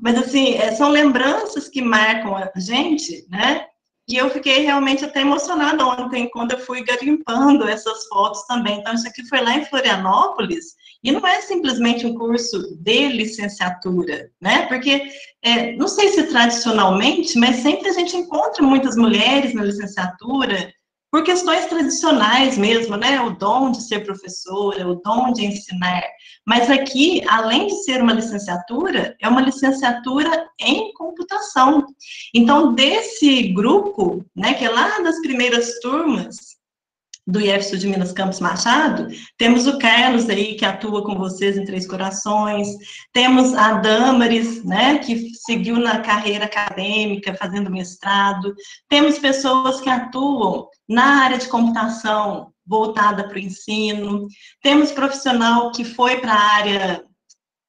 Mas, assim, são lembranças que marcam a gente, né? E eu fiquei realmente até emocionada ontem, quando eu fui garimpando essas fotos também. Então, isso aqui foi lá em Florianópolis, e não é simplesmente um curso de licenciatura, né? Porque, não sei se tradicionalmente, mas sempre a gente encontra muitas mulheres na licenciatura, por questões tradicionais mesmo, né? O dom de ser professora, o dom de ensinar. Mas aqui, além de ser uma licenciatura, é uma licenciatura em computação. Então, desse grupo, né, que é lá das primeiras turmas do IEF de Minas Campus Machado, temos o Carlos aí, que atua com vocês em Três Corações, temos a Damaris, né, que seguiu na carreira acadêmica, fazendo mestrado, temos pessoas que atuam na área de computação, voltada para o ensino, temos profissional que foi para a área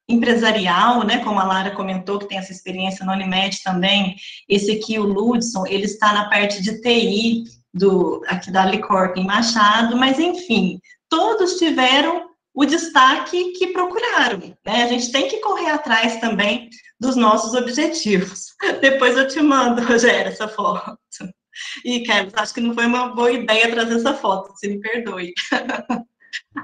empresarial, né, como a Lara comentou, que tem essa experiência na Unimed também. Esse aqui, o Ludson, ele está na parte de TI, aqui da Licorp em Machado, mas, enfim, todos tiveram o destaque que procuraram, né? A gente tem que correr atrás também dos nossos objetivos. Depois eu te mando, Rogério, essa foto. E, Carlos, acho que não foi uma boa ideia trazer essa foto, você me perdoe.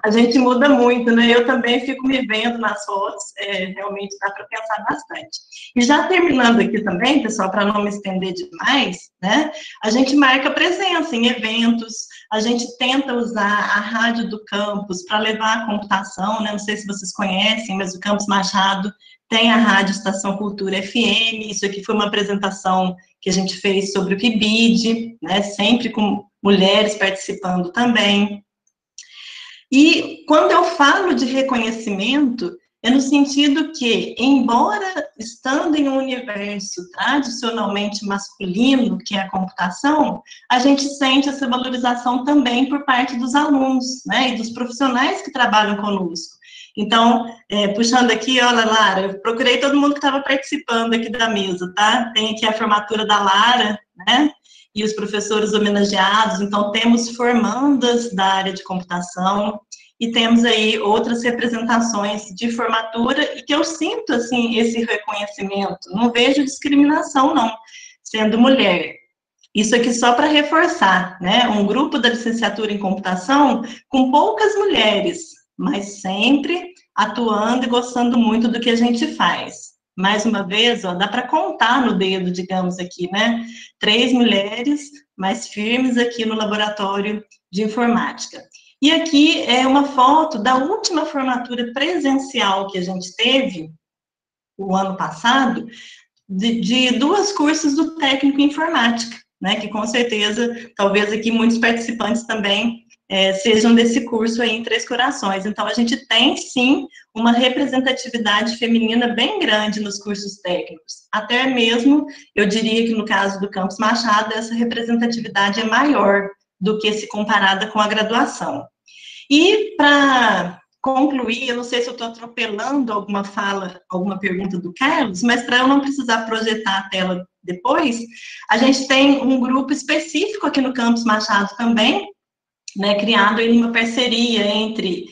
A gente muda muito, né? Eu também fico me vendo nas fotos, realmente dá para pensar bastante. E já terminando aqui também, pessoal, para não me estender demais, né? A gente marca presença em eventos, a gente tenta usar a rádio do campus para levar a computação, né? Não sei se vocês conhecem, mas o Campus Machado tem a rádio Estação Cultura FM. Isso aqui foi uma apresentação que a gente fez sobre o PIBID, né? Sempre com mulheres participando também. E quando eu falo de reconhecimento, é no sentido que, embora estando em um universo tradicionalmente masculino, que é a computação, a gente sente essa valorização também por parte dos alunos, né, e dos profissionais que trabalham conosco. Então, puxando aqui, olha, Lara, eu procurei todo mundo que estava participando aqui da mesa, tá? Tem aqui a formatura da Lara, né? E os professores homenageados, então temos formandas da área de computação, e temos aí outras representações de formatura, e que eu sinto, assim, esse reconhecimento, não vejo discriminação, não, sendo mulher. Isso aqui só para reforçar, né, um grupo da licenciatura em computação com poucas mulheres, mas sempre atuando e gostando muito do que a gente faz. Mais uma vez, ó, dá para contar no dedo, digamos aqui, né? 3 mulheres mais firmes aqui no laboratório de informática. E aqui é uma foto da última formatura presencial que a gente teve, o ano passado, de 2 cursos do técnico em informática, né? Que com certeza, talvez aqui muitos participantes também sejam desse curso aí em Três Corações. Então, a gente tem, sim, uma representatividade feminina bem grande nos cursos técnicos. Até mesmo, eu diria que no caso do Campus Machado, essa representatividade é maior do que se comparada com a graduação. E, para concluir, eu não sei se eu estou atropelando alguma fala, alguma pergunta do Carlos, mas para eu não precisar projetar a tela depois, a gente tem um grupo específico aqui no Campus Machado também, né, criado em uma parceria entre,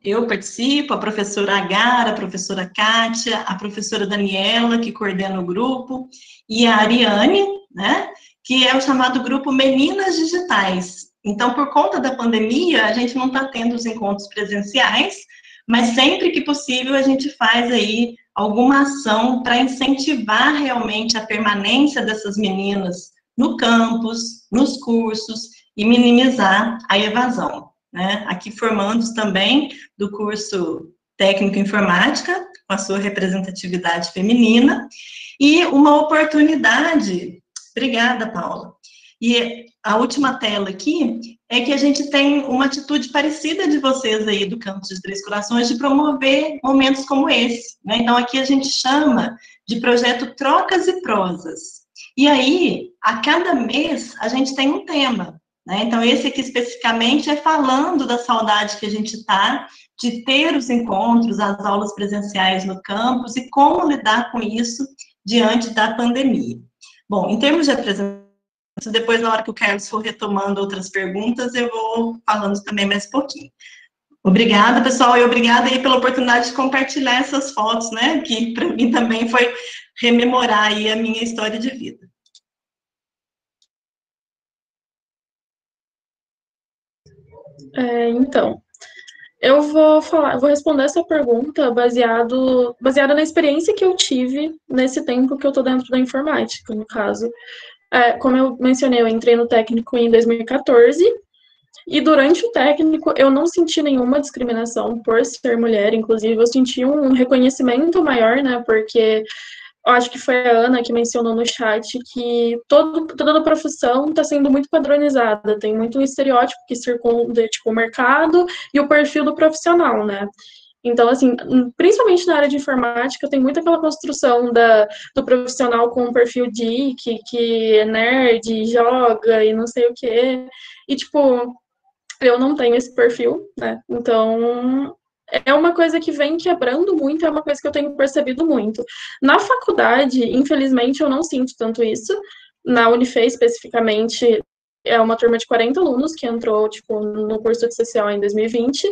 eu participo, a professora Agara, a professora Kátia, a professora Daniela, que coordena o grupo, e a Ariane, né, que é o chamado grupo Meninas Digitais. Então, por conta da pandemia, a gente não está tendo os encontros presenciais, mas sempre que possível a gente faz aí alguma ação para incentivar realmente a permanência dessas meninas no campus, nos cursos, e minimizar a evasão, né? Aqui formandos também do curso técnico informática, com a sua representatividade feminina, e uma oportunidade, obrigada, Paula, e a última tela aqui é que a gente tem uma atitude parecida de vocês aí do Campus de Três Corações de promover momentos como esse, né? Então aqui a gente chama de projeto Trocas e Prosas, e aí, a cada mês, a gente tem um tema, né? Então, esse aqui especificamente é falando da saudade que a gente está de ter os encontros, as aulas presenciais no campus e como lidar com isso diante da pandemia. Bom, em termos de apresentação, depois, na hora que o Carlos for retomando outras perguntas, eu vou falando também mais um pouquinho. Obrigada, pessoal, e obrigada aí pela oportunidade de compartilhar essas fotos, né, que para mim também foi rememorar aí a minha história de vida. Então, eu vou responder essa pergunta baseada na experiência que eu tive nesse tempo que eu estou dentro da informática, no caso. Como eu mencionei, eu entrei no técnico em 2014, e durante o técnico eu não senti nenhuma discriminação por ser mulher, inclusive eu senti um reconhecimento maior, né, porque eu acho que foi a Ana que mencionou no chat que toda a profissão está sendo muito padronizada, tem muito um estereótipo que circunda, tipo, o mercado e o perfil do profissional, né? Então, assim, principalmente na área de informática, tem muito aquela construção do profissional com um perfil geek, que é nerd, joga e não sei o quê. E, tipo, eu não tenho esse perfil, né? Então, é uma coisa que vem quebrando muito, é uma coisa que eu tenho percebido muito. Na faculdade, infelizmente, eu não sinto tanto isso. Na Unifei, especificamente, é uma turma de 40 alunos que entrou, tipo, no curso de CCO em 2020,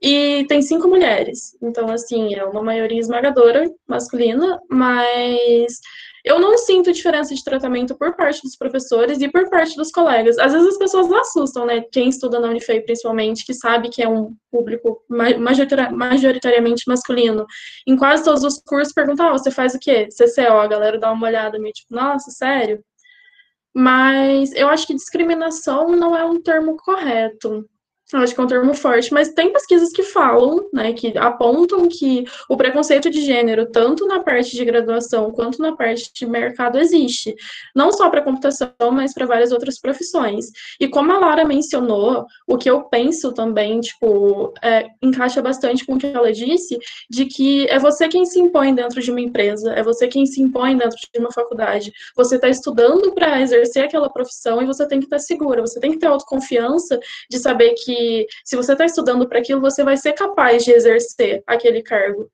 e tem 5 mulheres. Então, assim, é uma maioria esmagadora masculina, mas eu não sinto diferença de tratamento por parte dos professores e por parte dos colegas. Às vezes as pessoas assustam, né? Quem estuda na Unifei, principalmente, que sabe que é um público majoritariamente masculino. Em quase todos os cursos, perguntam, você faz o quê? CCO, a galera dá uma olhada meio tipo, nossa, sério? Mas eu acho que discriminação não é um termo correto. Eu acho que é um termo forte, mas tem pesquisas que falam, né, que apontam que o preconceito de gênero, tanto na parte de graduação quanto na parte de mercado, existe. Não só para computação, mas para várias outras profissões. E como a Lara mencionou, o que eu penso também, tipo, encaixa bastante com o que ela disse, de que é você quem se impõe dentro de uma empresa, é você quem se impõe dentro de uma faculdade. Você está estudando para exercer aquela profissão e você tem que estar segura, você tem que ter autoconfiança de saber que se você está estudando para aquilo, você vai ser capaz de exercer aquele cargo.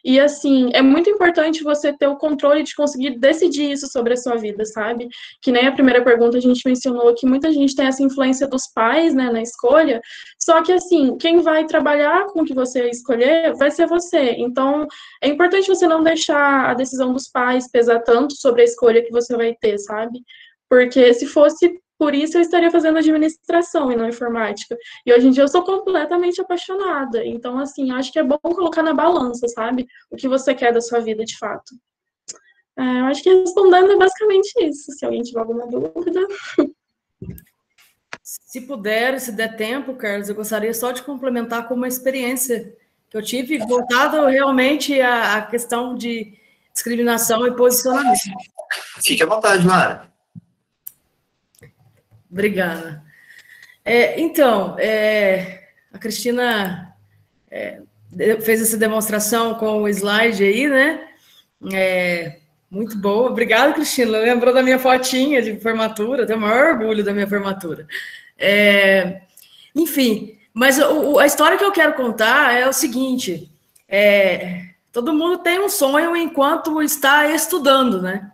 E, assim, é muito importante você ter o controle de conseguir decidir isso sobre a sua vida, sabe? Que nem a primeira pergunta a gente mencionou que muita gente tem essa influência dos pais, né, na escolha, só que, assim, quem vai trabalhar com o que você escolher vai ser você. Então, é importante você não deixar a decisão dos pais pesar tanto sobre a escolha que você vai ter, sabe? Porque se fosse por isso, eu estaria fazendo administração e não informática. E hoje em dia eu sou completamente apaixonada. Então, assim, acho que é bom colocar na balança, sabe? O que você quer da sua vida, de fato. Eu acho que respondendo é basicamente isso. Se alguém tiver alguma dúvida. Se puder, se der tempo, Carlos, eu gostaria só de complementar com uma experiência que eu tive voltado realmente à questão de discriminação e posicionamento. Fique à vontade, Lara. Obrigada. Então, a Cristina fez essa demonstração com o slide aí, né? Muito boa. Obrigada, Cristina. Lembrou da minha fotinha de formatura, tenho o maior orgulho da minha formatura. Enfim, mas a história que eu quero contar é o seguinte: todo mundo tem um sonho enquanto está estudando, né?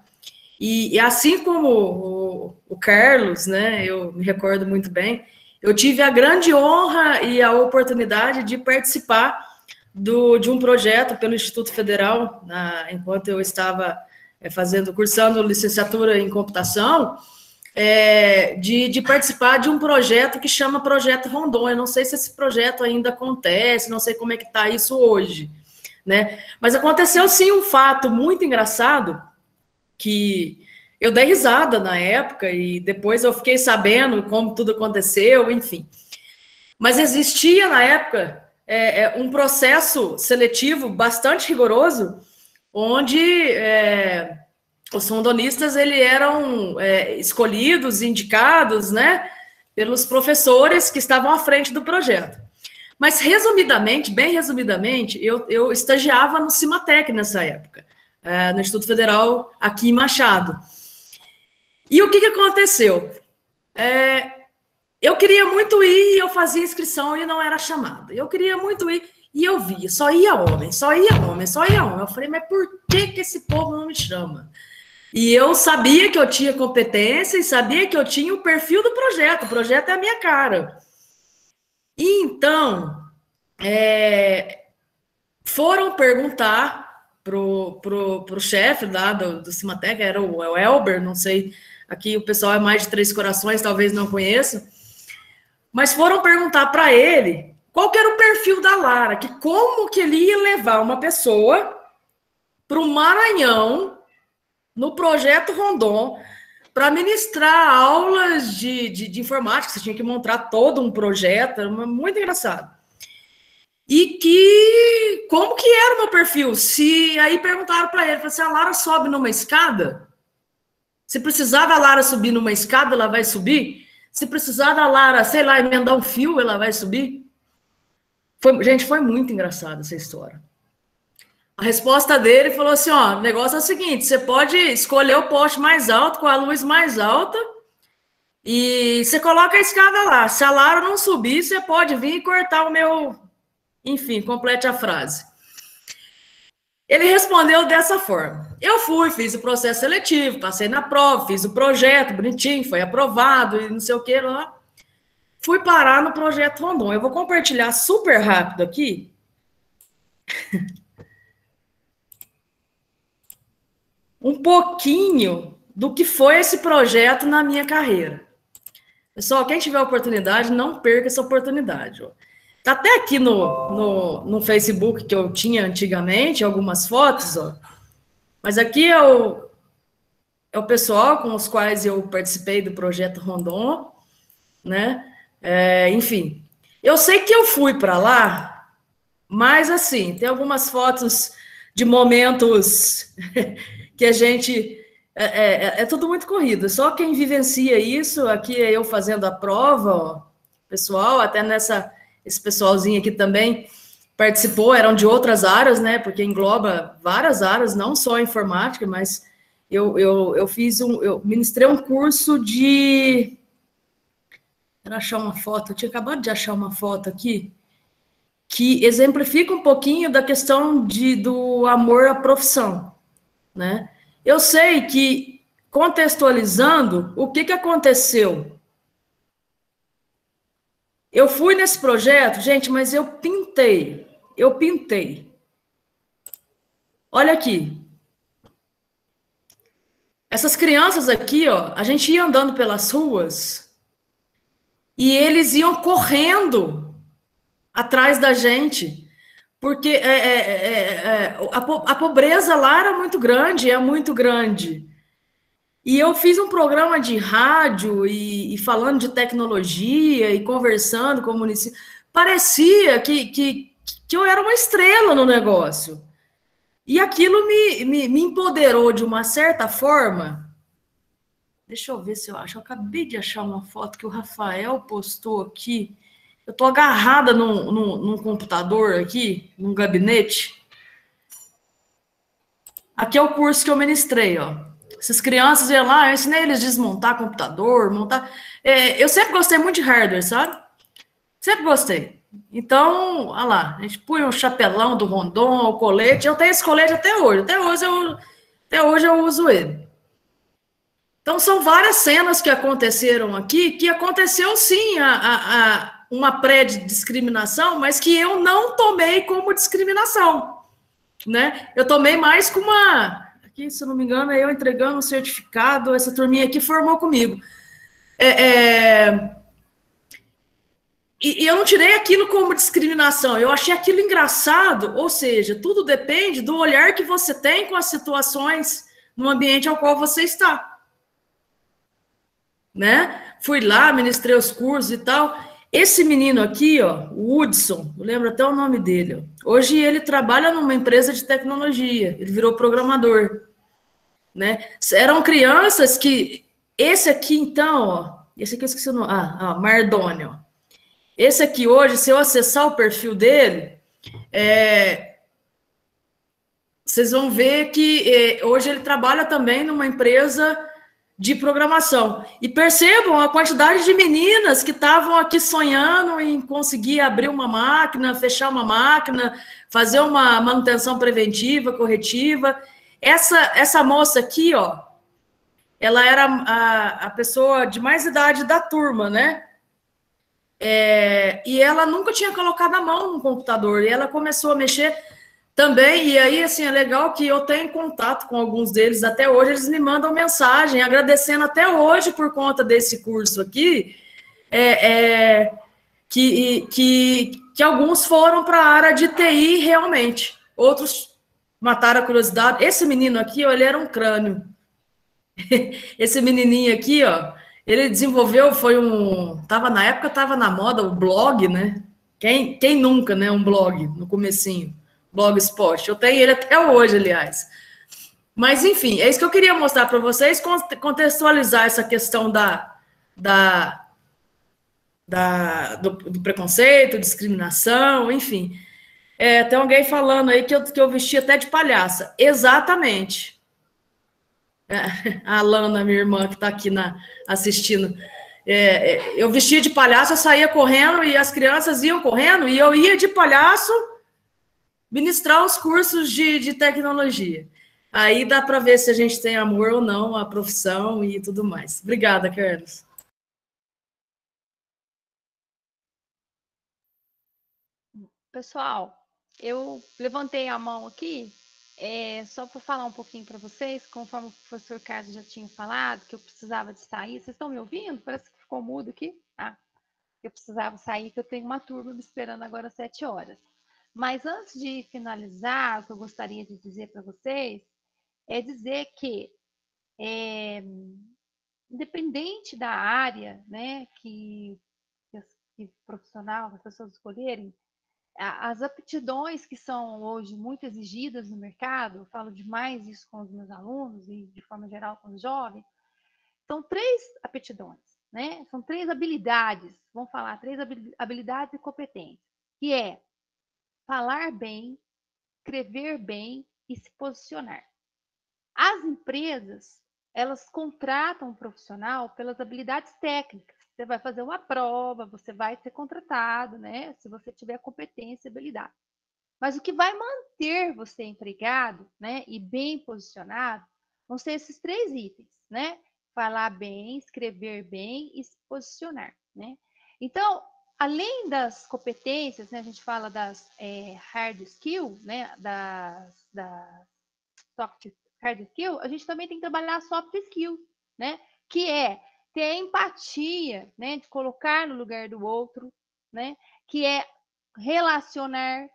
E assim como o Carlos, né, eu me recordo muito bem, eu tive a grande honra e a oportunidade de participar de um projeto pelo Instituto Federal, enquanto eu estava cursando licenciatura em computação, de participar de um projeto que chama Projeto Rondon. Eu não sei se esse projeto ainda acontece, não sei como é que está isso hoje, né? Mas aconteceu sim um fato muito engraçado, que eu dei risada na época e depois eu fiquei sabendo como tudo aconteceu, enfim. Mas existia na época um processo seletivo bastante rigoroso, onde os rondonistas eram escolhidos, indicados, né, pelos professores que estavam à frente do projeto. Mas, resumidamente, bem resumidamente, eu estagiava no Cimatec nessa época, no Instituto Federal, aqui em Machado. E o que aconteceu? Eu queria muito ir, eu fazia inscrição e não era chamada. Eu queria muito ir, e eu via, só ia homem, só ia homem, só ia homem. Eu falei, mas por que esse povo não me chama? E eu sabia que eu tinha competência e sabia que eu tinha o perfil do projeto. O projeto é a minha cara. E então, foram perguntar pro chefe lá do Cimatec, era o Elber, não sei, aqui o pessoal é mais de Três Corações, talvez não conheça, mas foram perguntar para ele qual que era o perfil da Lara, que como que ele ia levar uma pessoa para o Maranhão, no Projeto Rondon, para ministrar aulas de informática. Você tinha que montar todo um projeto, era muito engraçado. E como que era o meu perfil? Aí perguntaram para ele, se a Lara sobe numa escada, se precisar da Lara subir numa escada, ela vai subir? Se precisar da Lara, sei lá, emendar um fio, ela vai subir? Gente, foi muito engraçada essa história. A resposta dele falou assim, o negócio é o seguinte, você pode escolher o poste mais alto, com a luz mais alta, e você coloca a escada lá. Se a Lara não subir, você pode vir e cortar o meu... Enfim, complete a frase. Ele respondeu dessa forma. Eu fiz o processo seletivo, passei na prova, fiz o projeto, bonitinho, foi aprovado, e não sei o que lá. Fui parar no Projeto Rondon. Eu vou compartilhar super rápido aqui. Um pouquinho do que foi esse projeto na minha carreira. Pessoal, quem tiver oportunidade, não perca essa oportunidade. Tá até aqui no Facebook que eu tinha antigamente, algumas fotos, mas aqui é é o pessoal com os quais eu participei do projeto Rondon, né? Enfim, eu sei que eu fui para lá, mas assim, tem algumas fotos de momentos que a gente... É tudo muito corrido, só quem vivencia isso, aqui é eu fazendo a prova, ó, pessoal, até esse pessoalzinho aqui também participou, eram de outras áreas, né, porque engloba várias áreas, não só a informática, mas eu ministrei um curso de... Quero achar uma foto, eu tinha acabado de achar uma foto aqui, que exemplifica um pouquinho da questão do amor à profissão, né? Eu sei que, contextualizando, o que aconteceu? Eu fui nesse projeto, gente, mas eu pintei. Olha aqui. Essas crianças aqui, ó, a gente ia andando pelas ruas e eles iam correndo atrás da gente, porque a pobreza lá era muito grande, é muito grande. E eu fiz um programa de rádio e falando de tecnologia e conversando com o município. Parecia que eu era uma estrela no negócio. E aquilo me empoderou de uma certa forma. Deixa eu ver se eu acho. Eu acabei de achar uma foto que o Rafael postou aqui. Eu estou agarrada num computador aqui, num gabinete. Aqui é o curso que eu ministrei, ó. Essas crianças iam lá, eu ensinei eles a desmontar computador, montar... eu sempre gostei muito de hardware, sabe? Sempre gostei. Então, olha lá, a gente punha um chapelão do Rondon, o colete. Eu tenho esse colete até hoje. Até hoje eu uso ele. Então, são várias cenas que aconteceram aqui, que aconteceu, sim, uma pré-discriminação, mas que eu não tomei como discriminação, né? Eu tomei mais como uma... Aqui, se não me engano, é eu entregando um certificado, essa turminha aqui formou comigo. E eu não tirei aquilo como discriminação, eu achei aquilo engraçado, ou seja, tudo depende do olhar que você tem com as situações no ambiente ao qual você está. Né? Fui lá, ministrei os cursos e tal. Esse menino aqui, ó, o Hudson, eu lembro até o nome dele. Ó. Hoje ele trabalha numa empresa de tecnologia, ele virou programador. Né? Eram crianças que... Esse aqui, então, ó, esse aqui eu esqueci o nome. Mardônio. Esse aqui hoje, se eu acessar o perfil dele, vocês vão ver que hoje ele trabalha também numa empresa de programação. E percebam a quantidade de meninas que estavam aqui sonhando em conseguir abrir uma máquina, fechar uma máquina, fazer uma manutenção preventiva, corretiva. Essa moça aqui, ó, ela era a pessoa de mais idade da turma, né? E ela nunca tinha colocado a mão no computador, e ela começou a mexer também, e aí, assim, é legal que eu tenho contato com alguns deles até hoje, eles me mandam mensagem, agradecendo até hoje por conta desse curso aqui, que alguns foram para a área de TI realmente, outros mataram a curiosidade. Esse menino aqui, ó, ele era um crânio. Esse menininho aqui, ó, ele desenvolveu, na época estava na moda o blog, né? Quem nunca, né? Um blog no comecinho, Blogspot. Eu tenho ele até hoje, aliás. Mas, enfim, é isso que eu queria mostrar para vocês, contextualizar essa questão do preconceito, discriminação, enfim. Tem alguém falando aí que eu vesti até de palhaça. Exatamente. A Alana, minha irmã, que está aqui assistindo. Eu vestia de palhaço, eu saía correndo e as crianças iam correndo e eu ia de palhaço ministrar os cursos de tecnologia. Aí dá para ver se a gente tem amor ou não à profissão e tudo mais. Obrigada, Carlos. Pessoal, eu levantei a mão aqui só para falar um pouquinho para vocês, conforme o professor Carlos já tinha falado, que eu precisava de sair. Vocês estão me ouvindo? Parece que ficou mudo aqui. Eu precisava sair, que eu tenho uma turma me esperando agora às 7 horas. Mas antes de finalizar, o que eu gostaria de dizer para vocês é dizer que independente da área, né, que profissional, as pessoas escolherem, as aptidões que são hoje muito exigidas no mercado, eu falo demais isso com os meus alunos e de forma geral com os jovens, são 3 aptidões, né? São 3 habilidades, vamos falar, 3 habilidades e competências, que é falar bem, escrever bem e se posicionar. As empresas, elas contratam um profissional pelas habilidades técnicas. Você vai fazer uma prova, você vai ser contratado, né? Se você tiver competência e habilidade. Mas o que vai manter você empregado, né, e bem posicionado, vão ser esses 3 itens, né? Falar bem, escrever bem e se posicionar, né? Então, além das competências, né, a gente fala das hard skill, né, das soft hard skill, a gente também tem que trabalhar soft skill, né? Que é ter empatia, né? De colocar no lugar do outro, né? Que é relacionar,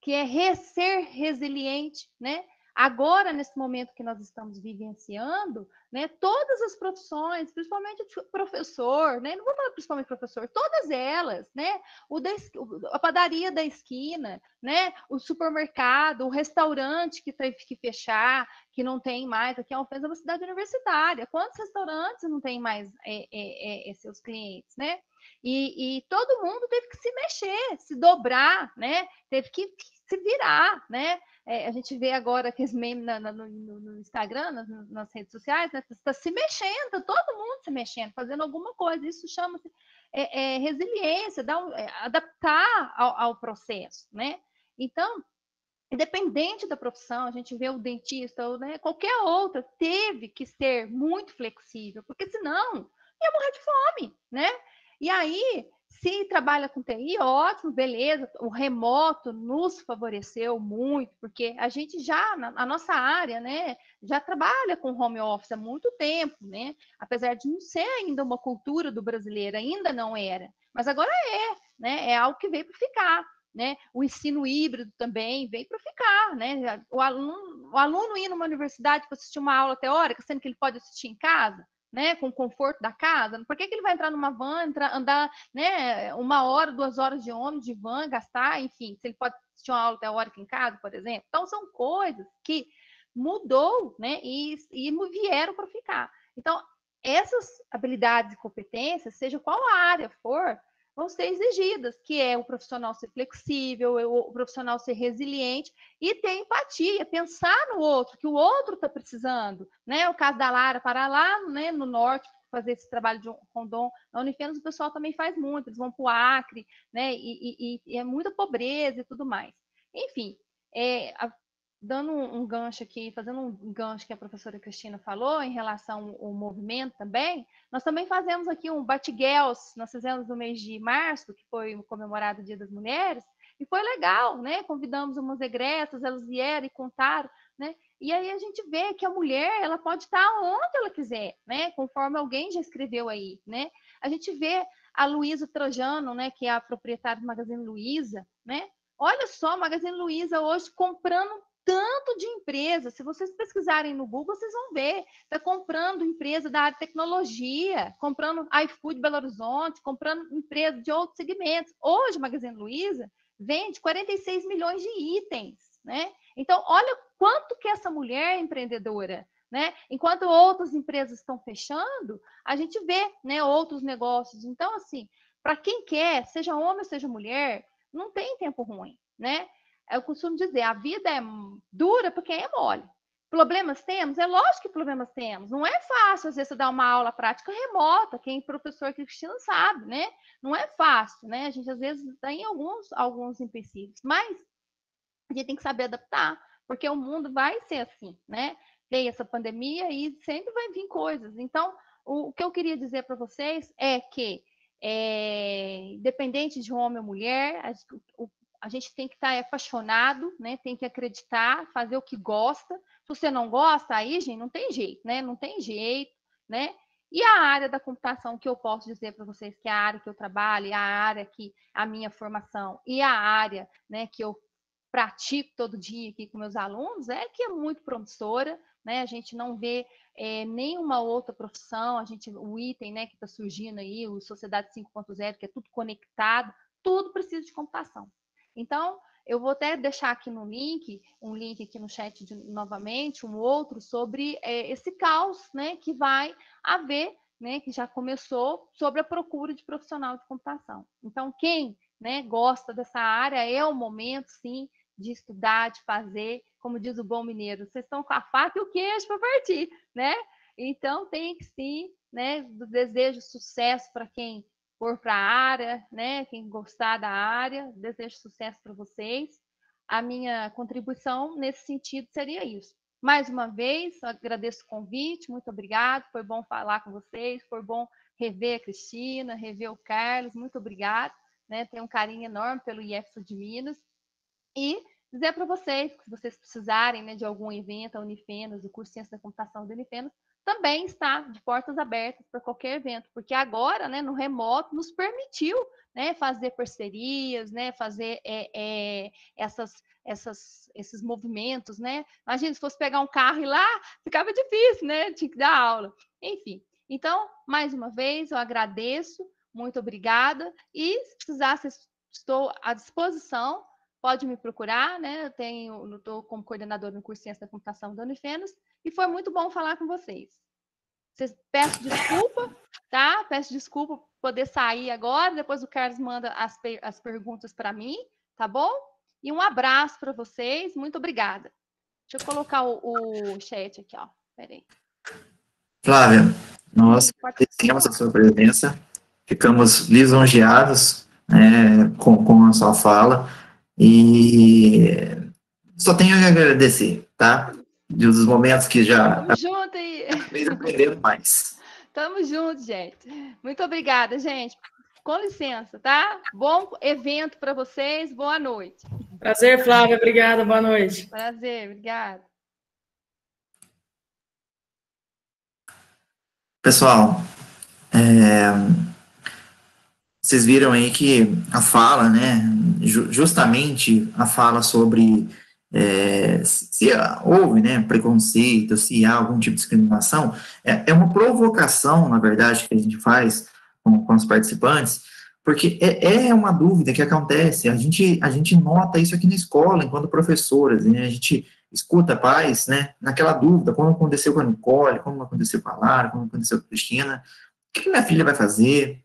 que é ser resiliente, né? Agora, nesse momento que nós estamos vivenciando, né, todas as profissões, principalmente o professor, né, não vou falar principalmente professor, todas elas, né, a padaria da esquina, né, o supermercado, o restaurante que teve que fechar, que não tem mais, aqui é uma cidade universitária, quantos restaurantes não tem mais seus clientes, né? E todo mundo teve que se mexer, se dobrar, né? Teve que se virar, né? A gente vê agora aqueles memes no Instagram, nas redes sociais, né? Está se mexendo, todo mundo se mexendo, fazendo alguma coisa. Isso chama-se resiliência, adaptar ao processo, né? Então, independente da profissão, a gente vê o dentista ou né, qualquer outra, teve que ser muito flexível, porque senão ia morrer de fome, né? E aí, se trabalha com TI, ótimo, beleza, o remoto nos favoreceu muito, porque a gente já, a nossa área, né, já trabalha com home office há muito tempo, né? Apesar de não ser ainda uma cultura do brasileiro, ainda não era, mas agora né? É algo que veio para ficar. Né? O ensino híbrido também veio para ficar, né? O aluno ir numa universidade para assistir uma aula teórica, sendo que ele pode assistir em casa, né? Com o conforto da casa. Por que ele vai entrar numa van, andar, né? 1 hora, 2 horas de ônibus, de van, gastar, enfim, se ele pode assistir uma aula teórica em casa, por exemplo. Então são coisas que mudou, né? E vieram para ficar. Então essas habilidades e competências, seja qual área for, vão ser exigidas, que é o profissional ser flexível, o profissional ser resiliente e ter empatia, pensar no outro, que o outro está precisando, né? O caso da Lara para lá, né, no norte, fazer esse trabalho de rondon, na Unifenas o pessoal também faz muito, eles vão para o Acre, né? E é muita pobreza e tudo mais. Enfim, dando um gancho aqui, fazendo um gancho que a professora Cristina falou em relação ao movimento também, nós também fazemos aqui um Bate-Girls, nós fizemos no mês de março, que foi comemorado o Dia das Mulheres, e foi legal, né? Convidamos umas egressas, elas vieram e contaram, né? E aí a gente vê que a mulher, ela pode estar onde ela quiser, né? Conforme alguém já escreveu aí, né? A gente vê a Luísa Trajano, né? Que é a proprietária do Magazine Luiza, né? Olha só, a Magazine Luiza hoje comprando tanto de empresa. Se vocês pesquisarem no Google, vocês vão ver. Está comprando empresa da área de tecnologia, comprando iFood Belo Horizonte, comprando empresa de outros segmentos. Hoje, a Magazine Luiza vende 46 milhões de itens, né? Então, olha quanto que essa mulher é empreendedora, né? Enquanto outras empresas estão fechando, a gente vê, né, outros negócios. Então, assim, para quem quer, seja homem ou seja mulher, não tem tempo ruim, né? Eu costumo dizer, a vida é dura para quem é mole. Problemas temos? É lógico que problemas temos. Não é fácil, às vezes, você dar uma aula prática remota, quem é professor Cristina sabe, né? Não é fácil, né? A gente, às vezes, tem alguns empecilhos, mas a gente tem que saber adaptar, porque o mundo vai ser assim, né? Veio essa pandemia e sempre vai vir coisas. Então, o que eu queria dizer para vocês é que, independente de homem ou mulher, a gente tem que estar apaixonado, né? Tem que acreditar, fazer o que gosta. Se você não gosta, aí, gente, não tem jeito, né? Não tem jeito, né? E a área da computação que eu posso dizer para vocês que é a área que eu trabalho, a área que a minha formação e a área, né, que eu pratico todo dia aqui com meus alunos, é que é muito promissora, né? A gente não vê nenhuma outra profissão, o item, né, que está surgindo aí, o Sociedade 5.0, que é tudo conectado, tudo precisa de computação. Então, eu vou até deixar aqui no link, um link aqui no chat novamente, um outro sobre esse caos, né, que vai haver, né, que já começou, sobre a procura de profissional de computação. Então, quem, né, gosta dessa área, é o momento, sim, de estudar, de fazer, como diz o bom mineiro, vocês estão com a faca e o queijo para partir, né? Então, tem que sim, né, desejo sucesso para quem for para a área, né, quem gostar da área, desejo sucesso para vocês. A minha contribuição nesse sentido seria isso. Mais uma vez, agradeço o convite, muito obrigado, foi bom falar com vocês, foi bom rever a Cristina, rever o Carlos, muito obrigado, né, tenho um carinho enorme pelo IF de Minas, e dizer para vocês, que se vocês precisarem, né, de algum evento, a Unifenas, o curso de Ciência da Computação da Unifenas, também está de portas abertas para qualquer evento, porque agora, né, no remoto, nos permitiu, né, fazer parcerias, né, fazer esses movimentos, né? Imagina, se fosse pegar um carro e ir lá, ficava difícil, né? Tinha que dar aula. Enfim, então, mais uma vez, eu agradeço, muito obrigada, e se precisar, estou à disposição, pode me procurar, né? Eu estou como coordenadora no curso de Ciência da Computação da Unifenas, e foi muito bom falar com vocês. Peço desculpa, tá? Peço desculpa por poder sair agora, depois o Carlos manda as perguntas para mim, tá bom? E um abraço para vocês, muito obrigada. Deixa eu colocar o chat aqui, ó. Peraí. Flávia, nós agradecemos a sua presença, ficamos lisonjeados, né, com a sua fala, e só tenho a agradecer, tá? Dos momentos que já... Tamo junto aí. Fez aprendendo mais. Tamo junto, gente. Muito obrigada, gente. Com licença, tá? Bom evento para vocês, boa noite. Prazer, Flávia, obrigada, boa noite. Prazer, obrigada. Pessoal, vocês viram aí que a fala, né, justamente a fala sobre se houve, né, preconceito, se há algum tipo de discriminação, é uma provocação, na verdade, que a gente faz com os participantes, porque é uma dúvida que acontece, a gente nota isso aqui na escola, enquanto professoras, né, a gente escuta pais, né, naquela dúvida, como aconteceu com a Nicole, como aconteceu com a Lara, como aconteceu com a Cristina, o que minha filha vai fazer?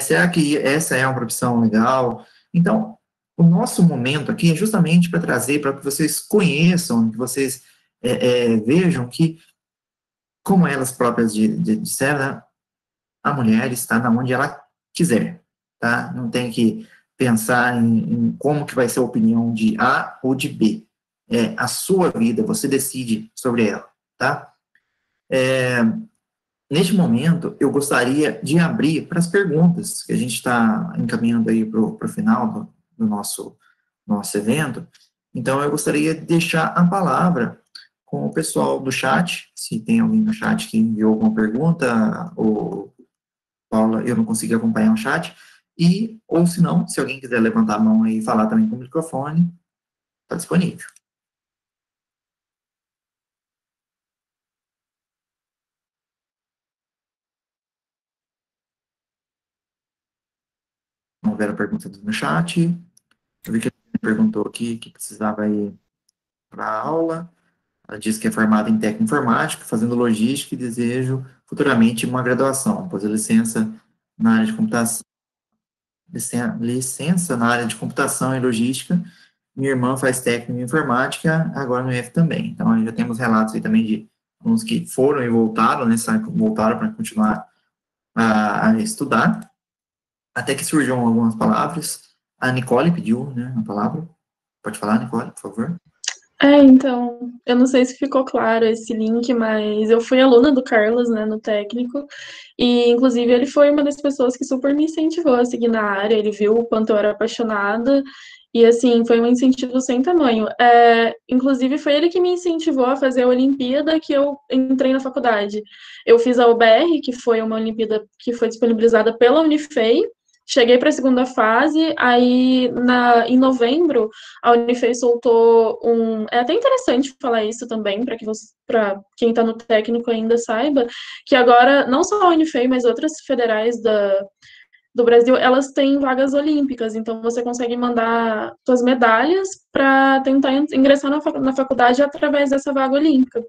Será que essa é uma profissão legal? Então, o nosso momento aqui é justamente para trazer, para que vocês conheçam, que vocês vejam que, como elas próprias disseram, né, a mulher está onde ela quiser, tá? Não tem que pensar em como que vai ser a opinião de A ou de B. É a sua vida, você decide sobre ela, tá? Neste momento, eu gostaria de abrir para as perguntas, que a gente está encaminhando aí para o final do nosso evento. Então, eu gostaria de deixar a palavra com o pessoal do chat, se tem alguém no chat que enviou alguma pergunta, ou Paula, eu não consegui acompanhar o chat, ou se não, se alguém quiser levantar a mão aí e falar também com o microfone, está disponível. Não houveram perguntas no chat. Eu vi que ele perguntou aqui que precisava ir para a aula. Ela disse que é formada em técnico informática, fazendo logística e desejo futuramente uma graduação, após a licença na área de computação. Licença na área de computação e logística. Minha irmã faz técnico em informática, agora no IF também. Então, já temos relatos aí também de uns que foram e voltaram, né, voltaram para continuar a estudar. Até que surgiram algumas palavras. A Nicole pediu, né, a palavra. Pode falar, Nicole, por favor. Então, eu não sei se ficou claro esse link, mas eu fui aluna do Carlos, né, no técnico, e inclusive ele foi uma das pessoas que super me incentivou a seguir na área, ele viu o quanto eu era apaixonada, e assim, foi um incentivo sem tamanho. Inclusive foi ele que me incentivou a fazer a Olimpíada que eu entrei na faculdade. Eu fiz a UBR, que foi uma Olimpíada que foi disponibilizada pela Unifei, cheguei para a segunda fase, aí em novembro a Unifei soltou é até interessante falar isso também, para quem está no técnico ainda saiba, que agora, não só a Unifei, mas outras federais do Brasil, elas têm vagas olímpicas, então você consegue mandar suas medalhas para tentar ingressar na faculdade através dessa vaga olímpica.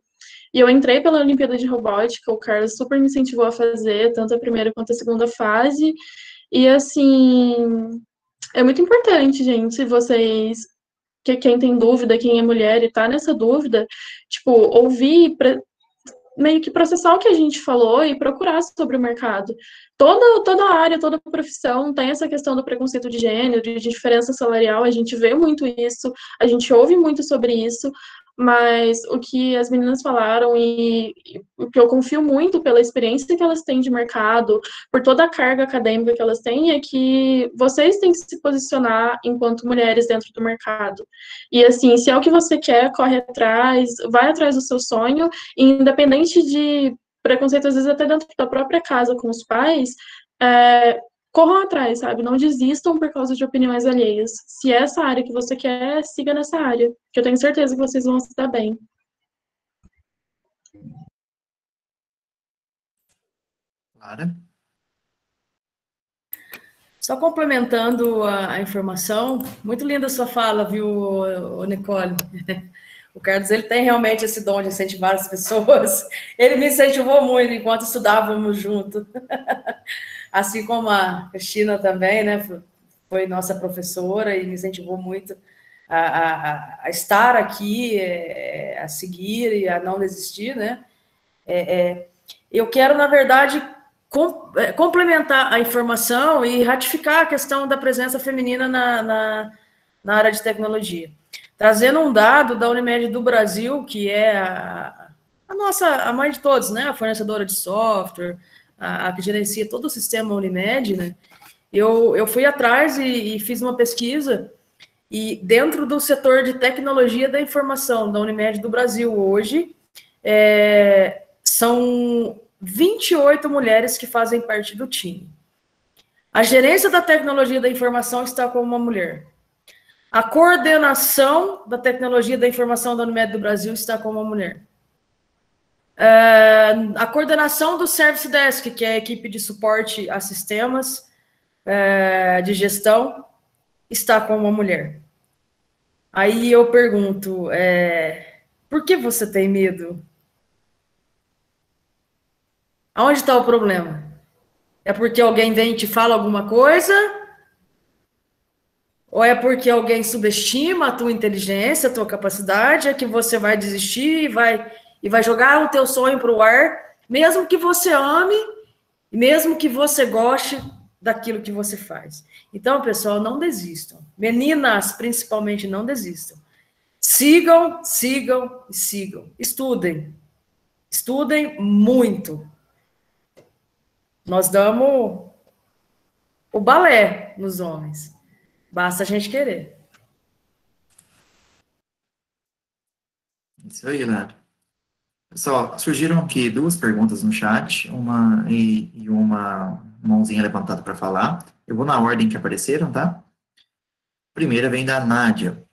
E eu entrei pela Olimpíada de Robótica, o Carlos super me incentivou a fazer, tanto a primeira quanto a segunda fase, e assim, é muito importante, gente, se vocês, quem tem dúvida, quem é mulher e tá nessa dúvida, tipo, ouvir, meio que processar o que a gente falou e procurar sobre o mercado. Toda área, toda profissão tem essa questão do preconceito de gênero, de diferença salarial, a gente vê muito isso, a gente ouve muito sobre isso, mas o que as meninas falaram e o que eu confio muito pela experiência que elas têm de mercado, por toda a carga acadêmica que elas têm, é que vocês têm que se posicionar enquanto mulheres dentro do mercado. E assim, se é o que você quer, corre atrás, vai atrás do seu sonho, e independente de preconceito, às vezes até dentro da própria casa com os pais, corram atrás, sabe? Não desistam por causa de opiniões alheias. Se é essa área que você quer, siga nessa área, que eu tenho certeza que vocês vão se dar bem. Clara? Só complementando a informação, muito linda a sua fala, viu, Nicole? O Carlos, ele tem realmente esse dom de incentivar as pessoas. Ele me incentivou muito enquanto estudávamos junto. Assim como a Cristina também, né? Foi nossa professora e me incentivou muito a estar aqui, a seguir e a não desistir, né? Eu quero, na verdade, complementar a informação e ratificar a questão da presença feminina na área de tecnologia. Trazendo um dado da Unimed do Brasil, que é a mãe de todos, né? A fornecedora de software, a que gerencia todo o sistema Unimed, né? Eu fui atrás e fiz uma pesquisa, e dentro do setor de tecnologia da informação da Unimed do Brasil hoje, são 28 mulheres que fazem parte do time. A gerência da tecnologia da informação está com uma mulher. A coordenação da tecnologia da informação da Unimed do Brasil está com uma mulher. A coordenação do Service Desk, que é a equipe de suporte a sistemas de gestão, está com uma mulher. Aí eu pergunto, por que você tem medo? Aonde está o problema? É porque alguém vem e te fala alguma coisa? Ou é porque alguém subestima a tua inteligência, a tua capacidade, é que você vai desistir e vai jogar o teu sonho para o ar, mesmo que você ame, mesmo que você goste daquilo que você faz. Então, pessoal, não desistam. Meninas, principalmente, não desistam. Sigam, sigam e sigam. Estudem. Estudem muito. Nós damos o balé nos homens. Basta a gente querer. Isso aí, Lara. Pessoal, surgiram aqui duas perguntas no chat, uma mãozinha levantada para falar. Eu vou na ordem que apareceram, tá? A primeira vem da Nádia.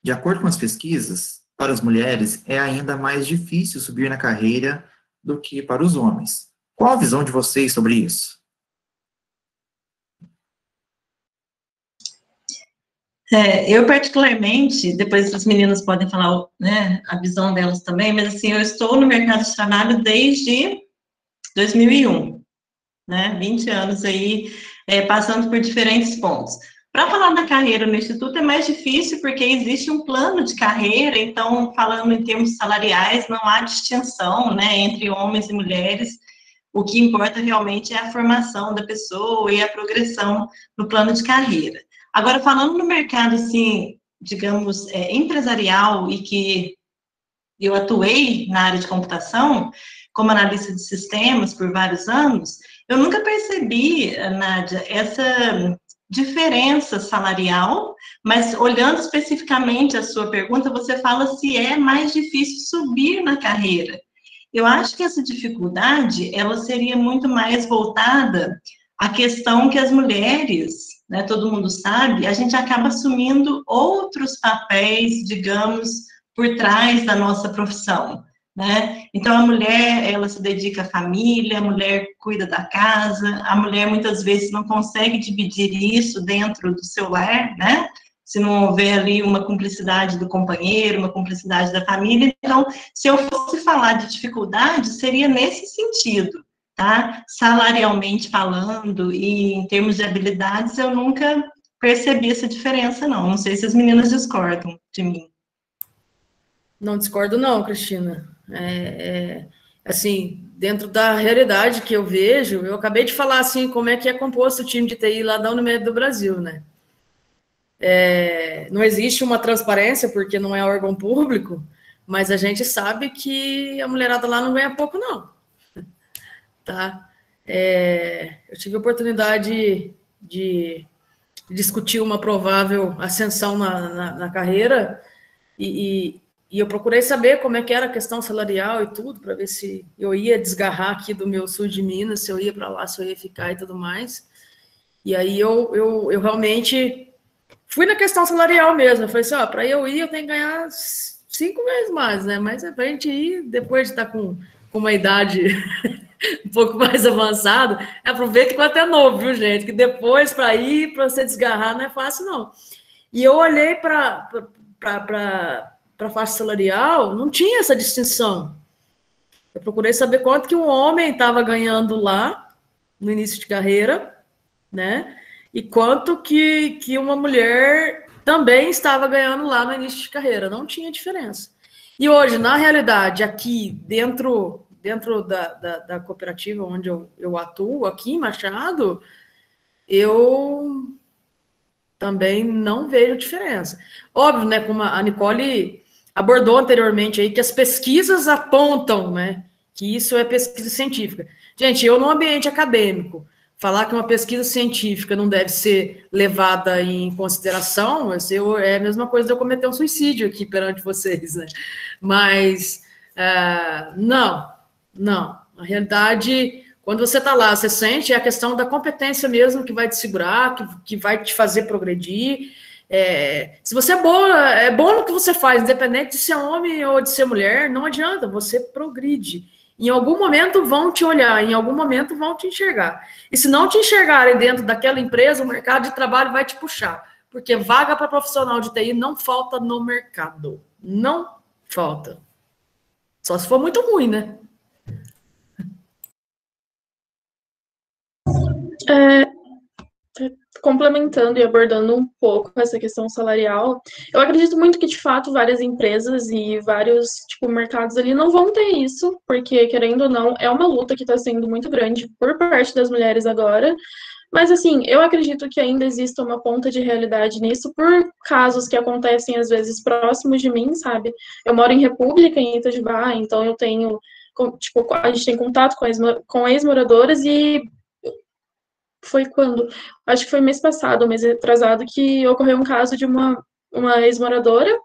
De acordo com as pesquisas, para as mulheres é ainda mais difícil subir na carreira do que para os homens. Qual a visão de vocês sobre isso? Eu particularmente, depois as meninas podem falar, né, a visão delas também, mas assim, eu estou no mercado de trabalho desde 2001, né, 20 anos aí, passando por diferentes pontos. Para falar da carreira no Instituto é mais difícil, porque existe um plano de carreira, então, falando em termos salariais, não há distinção, né, entre homens e mulheres. O que importa realmente é a formação da pessoa e a progressão no plano de carreira. Agora, falando no mercado, assim, digamos, empresarial, e que eu atuei na área de computação, como analista de sistemas por vários anos, eu nunca percebi, Nádia, essa diferença salarial, mas olhando especificamente a sua pergunta, você fala se é mais difícil subir na carreira. Eu acho que essa dificuldade, ela seria muito mais voltada a questão que as mulheres, né, todo mundo sabe, a gente acaba assumindo outros papéis, digamos, por trás da nossa profissão, né? Então, a mulher, ela se dedica à família, a mulher cuida da casa, a mulher muitas vezes não consegue dividir isso dentro do seu lar, né? Se não houver ali uma cumplicidade do companheiro, uma cumplicidade da família. Então, se eu fosse falar de dificuldade, seria nesse sentido, tá? Salarialmente falando e em termos de habilidades, eu nunca percebi essa diferença, não. Não sei se as meninas discordam de mim. Não discordo, não, Cristina. Assim, dentro da realidade que eu vejo, eu acabei de falar, assim, como é que é composto o time de TI lá da Unimed do Brasil, né? Não existe uma transparência, porque não é órgão público, mas a gente sabe que a mulherada lá não ganha pouco, não. Tá? Eu tive a oportunidade de discutir uma provável ascensão na carreira e eu procurei saber como é que era a questão salarial e tudo, para ver se eu ia desgarrar aqui do meu sul de Minas, se eu ia para lá, se eu ia ficar e tudo mais. E aí eu realmente fui na questão salarial mesmo. Eu falei assim, ó, para eu ir, eu tenho que ganhar 5 vezes mais, né? Mas é para a gente ir, depois de estar com uma idade um pouco mais avançada, aproveita enquanto é novo, viu, gente? Que depois, para ir, para você desgarrar, não é fácil, não. E eu olhei para a faixa salarial, não tinha essa distinção. Eu procurei saber quanto que um homem estava ganhando lá, no início de carreira, né? E quanto que uma mulher também estava ganhando lá no início de carreira. Não tinha diferença. E hoje, na realidade, aqui dentro da cooperativa onde eu atuo, aqui em Machado, eu também não vejo diferença. Óbvio, né, como a Nicole abordou anteriormente aí, que as pesquisas apontam, né, que isso é pesquisa científica. Gente, eu no ambiente acadêmico, falar que uma pesquisa científica não deve ser levada em consideração, é a mesma coisa de eu cometer um suicídio aqui perante vocês, né? Mas, não. Na realidade, quando você está lá, você sente a questão da competência mesmo que vai te segurar, que vai te fazer progredir. Se você é bom no que você faz, independente de ser homem ou de ser mulher, não adianta, você progride. Em algum momento vão te olhar, em algum momento vão te enxergar. E se não te enxergarem dentro daquela empresa, o mercado de trabalho vai te puxar. Porque vaga para profissional de TI não falta no mercado. Não falta. Só se for muito ruim, né? Complementando e abordando um pouco essa questão salarial, eu acredito muito que, de fato, várias empresas e vários mercados ali não vão ter isso, porque, querendo ou não, é uma luta que está sendo muito grande por parte das mulheres agora, mas, assim, eu acredito que ainda existe uma ponta de realidade nisso por casos que acontecem, às vezes, próximos de mim, sabe? Eu moro em República, em Itajubá, então eu tenho, a gente tem contato com ex-moradoras e foi quando? Acho que foi mês passado, mês atrasado, que ocorreu um caso de uma ex-moradora,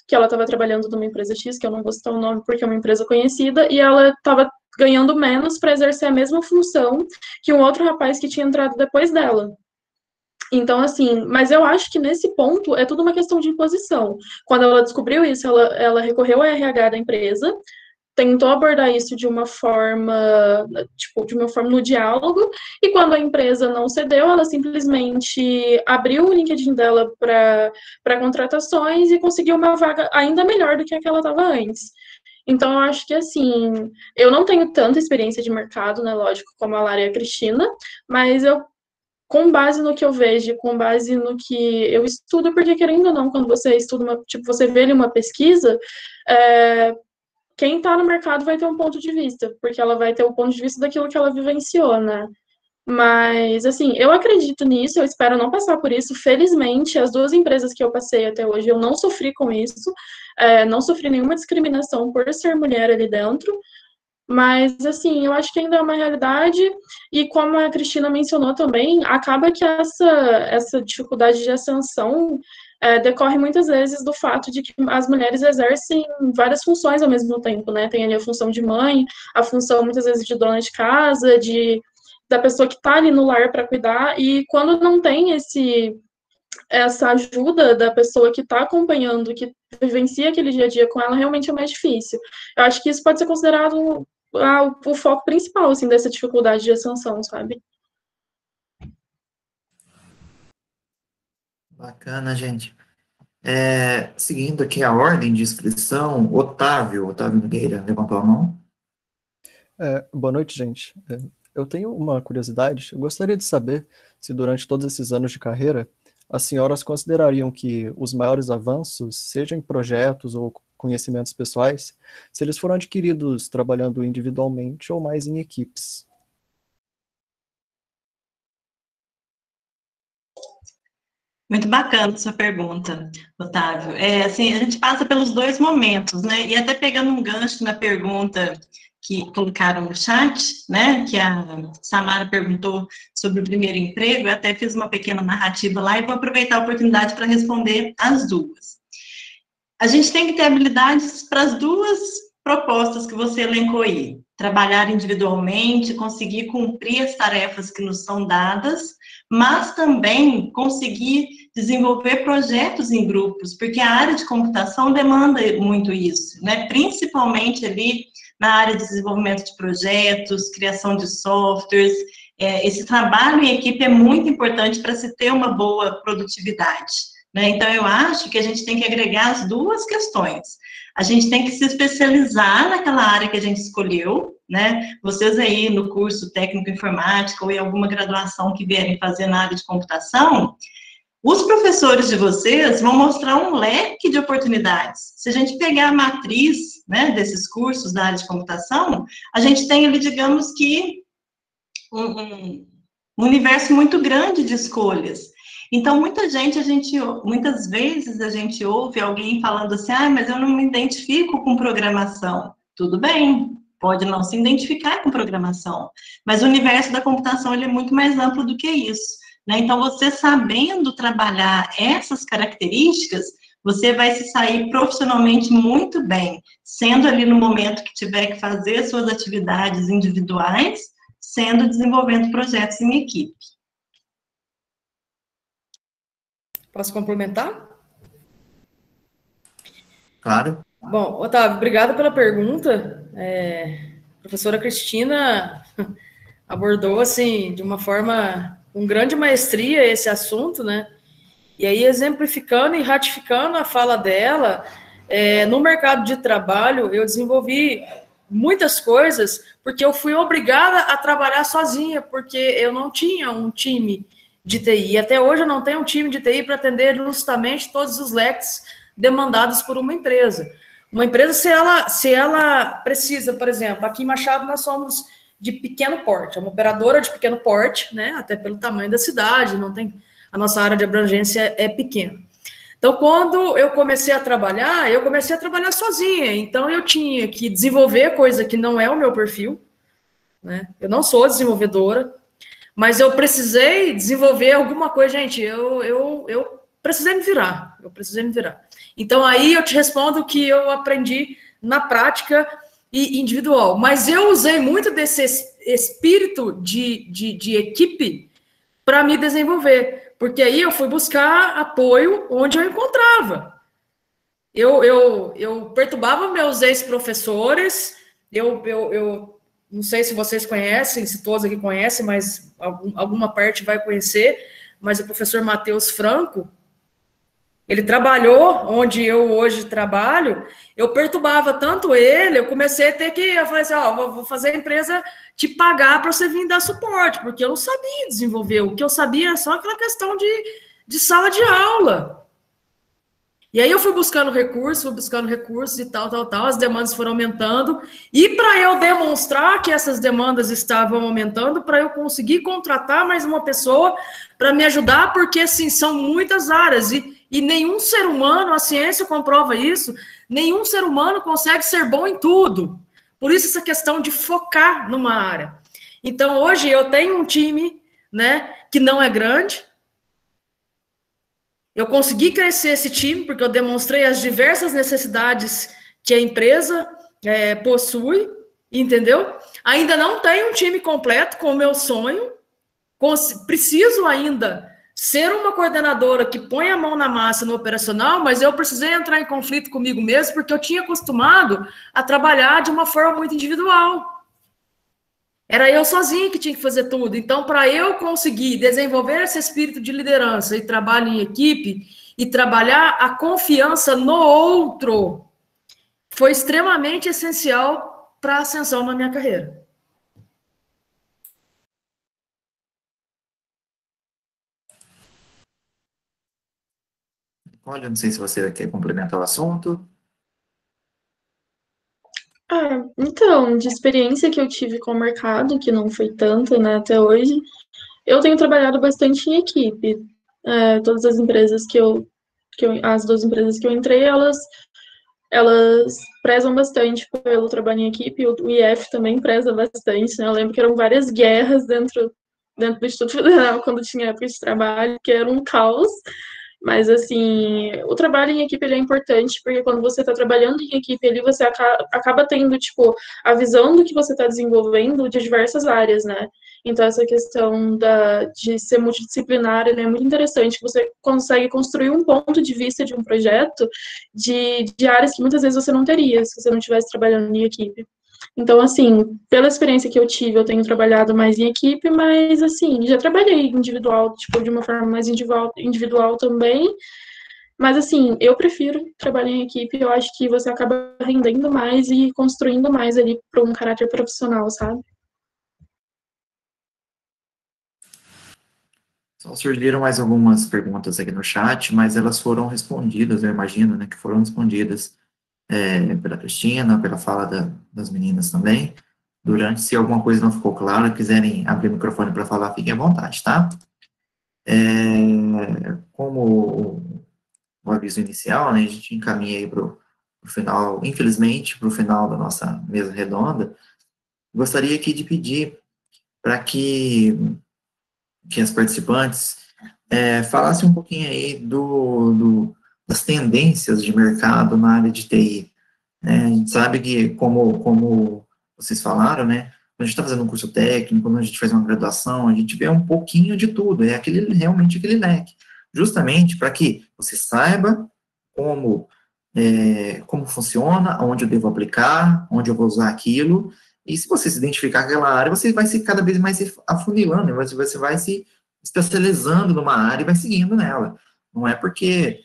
que ela estava trabalhando numa empresa X, que eu não vou citar o nome porque é uma empresa conhecida, e ela estava ganhando menos para exercer a mesma função que um outro rapaz que tinha entrado depois dela. Então, assim, mas eu acho que nesse ponto é tudo uma questão de imposição. Quando ela descobriu isso, ela recorreu ao RH da empresa, tentou abordar isso de uma forma no diálogo, e quando a empresa não cedeu, ela simplesmente abriu o LinkedIn dela para contratações e conseguiu uma vaga ainda melhor do que a que ela estava antes. Então, eu acho que, assim, eu não tenho tanta experiência de mercado, né, lógico, como a Lara e a Cristina, mas com base no que eu vejo, com base no que eu estudo, porque, querendo ou não, quando você estuda, você vê ali uma pesquisa, quem está no mercado vai ter um ponto de vista, porque ela vai ter o ponto de vista daquilo que ela vivenciou, né? Mas, assim, eu acredito nisso, eu espero não passar por isso. Felizmente, as 2 empresas que eu passei até hoje, eu não sofri com isso, não sofri nenhuma discriminação por ser mulher ali dentro, mas, assim, eu acho que ainda é uma realidade, e como a Cristina mencionou também, acaba que essa dificuldade de ascensão decorre muitas vezes do fato de que as mulheres exercem várias funções ao mesmo tempo, né? Tem ali a função de mãe, a função muitas vezes de dona de casa, de da pessoa que está ali no lar para cuidar, e quando não tem essa ajuda da pessoa que está acompanhando, que vivencia aquele dia a dia com ela, realmente é mais difícil. Eu acho que isso pode ser considerado o foco principal, assim, dessa dificuldade de ascensão, sabe? Bacana, gente. Seguindo aqui a ordem de inscrição, Otávio Nogueira, levantou a mão. Boa noite, gente. Eu tenho uma curiosidade. Eu gostaria de saber se durante todos esses anos de carreira, as senhoras considerariam que os maiores avanços, seja em projetos ou conhecimentos pessoais, se eles foram adquiridos trabalhando individualmente ou mais em equipes. Muito bacana a sua pergunta, Otávio. Assim, a gente passa pelos dois momentos, né? E até pegando um gancho na pergunta que colocaram no chat, né? Que a Samara perguntou sobre o primeiro emprego, eu até fiz uma pequena narrativa lá e vou aproveitar a oportunidade para responder as duas. A gente tem que ter habilidades para as duas propostas que você elencou aí. Trabalhar individualmente, conseguir cumprir as tarefas que nos são dadas, mas também conseguir desenvolver projetos em grupos, porque a área de computação demanda muito isso, né? Principalmente ali na área de desenvolvimento de projetos, criação de softwares. Esse trabalho em equipe é muito importante para se ter uma boa produtividade, né? Então, eu acho que a gente tem que agregar as duas questões. A gente tem que se especializar naquela área que a gente escolheu, né? Vocês aí no curso técnico informática ou em alguma graduação que vierem fazer na área de computação, os professores de vocês vão mostrar um leque de oportunidades. Se a gente pegar a matriz, né, desses cursos da área de computação, a gente tem ali, digamos que, um universo muito grande de escolhas. Então, muitas vezes a gente ouve alguém falando assim, mas eu não me identifico com programação. Tudo bem, pode não se identificar com programação, mas o universo da computação ele é muito mais amplo do que isso, né? Então, você sabendo trabalhar essas características, você vai se sair profissionalmente muito bem, sendo ali no momento que tiver que fazer suas atividades individuais, sendo desenvolvendo projetos em equipe. Posso complementar? Claro. Bom, Otávio, obrigada pela pergunta. A professora Cristina abordou, assim, de uma forma, com grande maestria esse assunto, né? E aí, exemplificando e ratificando a fala dela, no mercado de trabalho, eu desenvolvi muitas coisas, porque eu fui obrigada a trabalhar sozinha, porque eu não tinha um time de TI. E até hoje eu não tenho um time de TI para atender justamente todos os leques demandados por uma empresa. Uma empresa, se ela precisa, por exemplo, aqui em Machado nós somos de pequeno porte, é uma operadora de pequeno porte, né? Até pelo tamanho da cidade, não tem, a nossa área de abrangência é pequena. Então, quando eu comecei a trabalhar sozinha. Então, eu tinha que desenvolver coisa que não é o meu perfil, né? Eu não sou desenvolvedora, mas eu precisei desenvolver alguma coisa, gente, eu precisei me virar, Então, aí eu te respondo que eu aprendi na prática e individual, mas eu usei muito desse espírito de equipe para me desenvolver, porque aí eu fui buscar apoio onde eu encontrava. Eu perturbava meus ex-professores, eu não sei se vocês conhecem, se todos aqui conhecem, mas alguma parte vai conhecer, mas o professor Matheus Franco, ele trabalhou onde eu hoje trabalho, eu perturbava tanto ele, eu comecei a ter que, eu falei assim, vou fazer a empresa te pagar para você vir dar suporte, porque eu não sabia desenvolver, o que eu sabia era só aquela questão de sala de aula. E aí eu fui buscando recursos e tal, as demandas foram aumentando, e para eu demonstrar que essas demandas estavam aumentando, para eu conseguir contratar mais uma pessoa para me ajudar, porque, assim, são muitas áreas, e nenhum ser humano, a ciência comprova isso, nenhum ser humano consegue ser bom em tudo. Por isso essa questão de focar numa área. Então, hoje eu tenho um time, né, que não é grande. Eu consegui crescer esse time porque eu demonstrei as diversas necessidades que a empresa possui, entendeu? Ainda não tenho um time completo com o meu sonho, preciso ainda ser uma coordenadora que põe a mão na massa no operacional, mas eu precisei entrar em conflito comigo mesmo, porque eu tinha acostumado a trabalhar de uma forma muito individual. Era eu sozinha que tinha que fazer tudo. Então, para eu conseguir desenvolver esse espírito de liderança e trabalho em equipe, e trabalhar a confiança no outro, foi extremamente essencial para a ascensão na minha carreira. Olha, não sei se você quer complementar o assunto. Então, de experiência que eu tive com o mercado, que não foi tanta, né, até hoje, eu tenho trabalhado bastante em equipe. Todas as empresas as 2 empresas que eu entrei, elas prezam bastante pelo trabalho em equipe, o IF também preza bastante, né? Eu lembro que eram várias guerras dentro do Instituto Federal, quando tinha época de trabalho, que era um caos. Mas, assim, o trabalho em equipe ele é importante, porque quando você está trabalhando em equipe ali, você acaba tendo, tipo, a visão do que você está desenvolvendo de diversas áreas, né? Então, essa questão de ser multidisciplinar é muito interessante. Você consegue construir um ponto de vista de um projeto de áreas que muitas vezes você não teria se você não estivesse trabalhando em equipe. Então, assim, pela experiência que eu tive, eu tenho trabalhado mais em equipe, mas, assim, já trabalhei individual, tipo, de uma forma mais individual também. Mas, assim, eu prefiro trabalhar em equipe, eu acho que você acaba rendendo mais e construindo mais ali para um caráter profissional, sabe? Só surgiram mais algumas perguntas aqui no chat, mas elas foram respondidas, eu imagino, né, que foram respondidas pela Cristina, pela fala das meninas também. Se alguma coisa não ficou clara, quiserem abrir o microfone para falar, fiquem à vontade, tá? Como o aviso inicial, né, a gente encaminha aí para o final, infelizmente, para o final da nossa mesa redonda, gostaria aqui de pedir para que as participantes falassem um pouquinho aí das tendências de mercado na área de TI. A gente sabe que, como vocês falaram, né, quando a gente está fazendo um curso técnico, quando a gente faz uma graduação, a gente vê um pouquinho de tudo, realmente aquele leque, justamente para que você saiba como funciona, onde eu devo aplicar, onde eu vou usar aquilo, e se você se identificar com aquela área, você vai se cada vez mais se afunilando, você vai se especializando numa área e vai seguindo nela. Não é porque,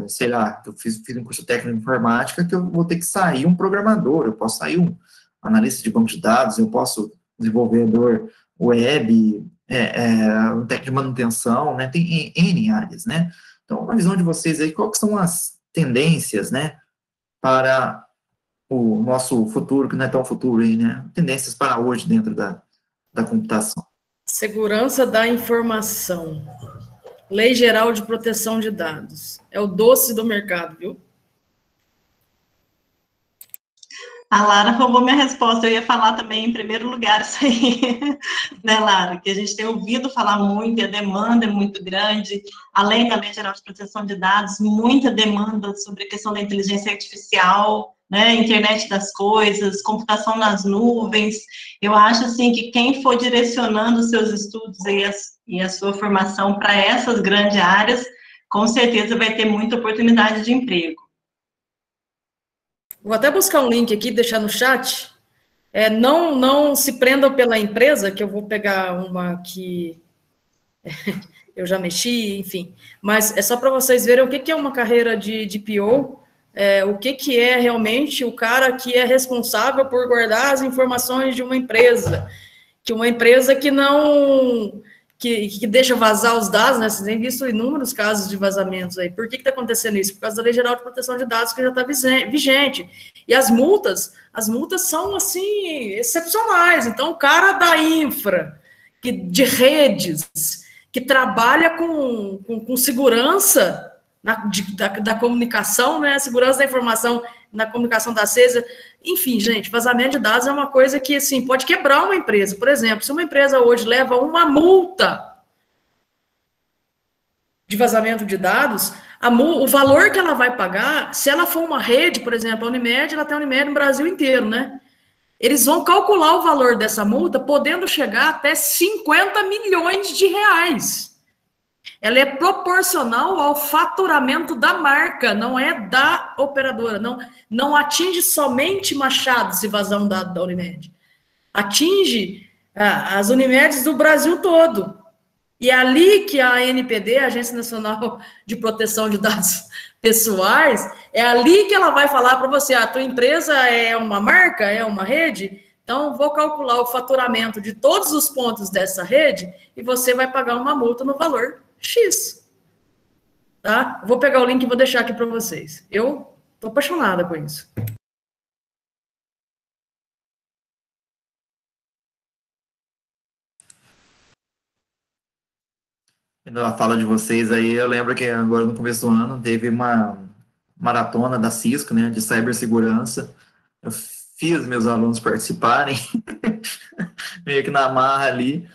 sei lá, eu fiz um curso técnico de informática que eu vou ter que sair um programador, eu posso sair um analista de banco de dados, eu posso desenvolvedor web, um técnico de manutenção, né? Tem N áreas, né? Então, na visão de vocês aí, quais são as tendências, né, para o nosso futuro, que não é tão futuro aí, né? Tendências para hoje dentro da computação. Segurança da informação. Lei Geral de Proteção de Dados. É o doce do mercado, viu? A Lara roubou minha resposta, eu ia falar também em primeiro lugar isso aí, né, Lara? Que a gente tem ouvido falar muito, e a demanda é muito grande, além da Lei Geral de Proteção de Dados, muita demanda sobre a questão da inteligência artificial, né, internet das coisas, computação nas nuvens. Eu acho, assim, que quem for direcionando os seus estudos e a sua formação para essas grandes áreas, com certeza vai ter muita oportunidade de emprego. Vou até buscar um link aqui, deixar no chat. Não se prendam pela empresa, que eu vou pegar uma que eu já mexi, enfim. Mas é só para vocês verem o que é uma carreira de PO, o que é realmente o cara que é responsável por guardar as informações de uma empresa. Que uma empresa que não... Que deixa vazar os dados, né? Vocês têm visto inúmeros casos de vazamentos aí. Por que está acontecendo isso? Por causa da Lei Geral de Proteção de Dados, que já está vigente. E as multas são, assim, excepcionais. Então, o cara da infra, de redes, que trabalha com segurança da comunicação, né? Segurança da informação na comunicação da CESA. Enfim, gente, vazamento de dados é uma coisa que, assim, pode quebrar uma empresa. Por exemplo, se uma empresa hoje leva uma multa de vazamento de dados, o valor que ela vai pagar, se ela for uma rede, por exemplo, a Unimed, ela tem a Unimed no Brasil inteiro, né? eles vão calcular o valor dessa multa, podendo chegar até 50 milhões de reais. Ela é proporcional ao faturamento da marca, não é da operadora. Não atinge somente Machados e vazar um dado da Unimed. Atinge as Unimedes do Brasil todo. E é ali que a ANPD, a Agência Nacional de Proteção de Dados Pessoais, é ali que ela vai falar para você, a tua empresa é uma marca, é uma rede, então vou calcular o faturamento de todos os pontos dessa rede e você vai pagar uma multa no valor X. Tá? Vou pegar o link e vou deixar aqui para vocês. Eu tô apaixonada com isso. Na fala de vocês aí, eu lembro que agora no começo do ano teve uma maratona da Cisco, né, de cibersegurança. Eu fiz meus alunos participarem, meio que na marra ali.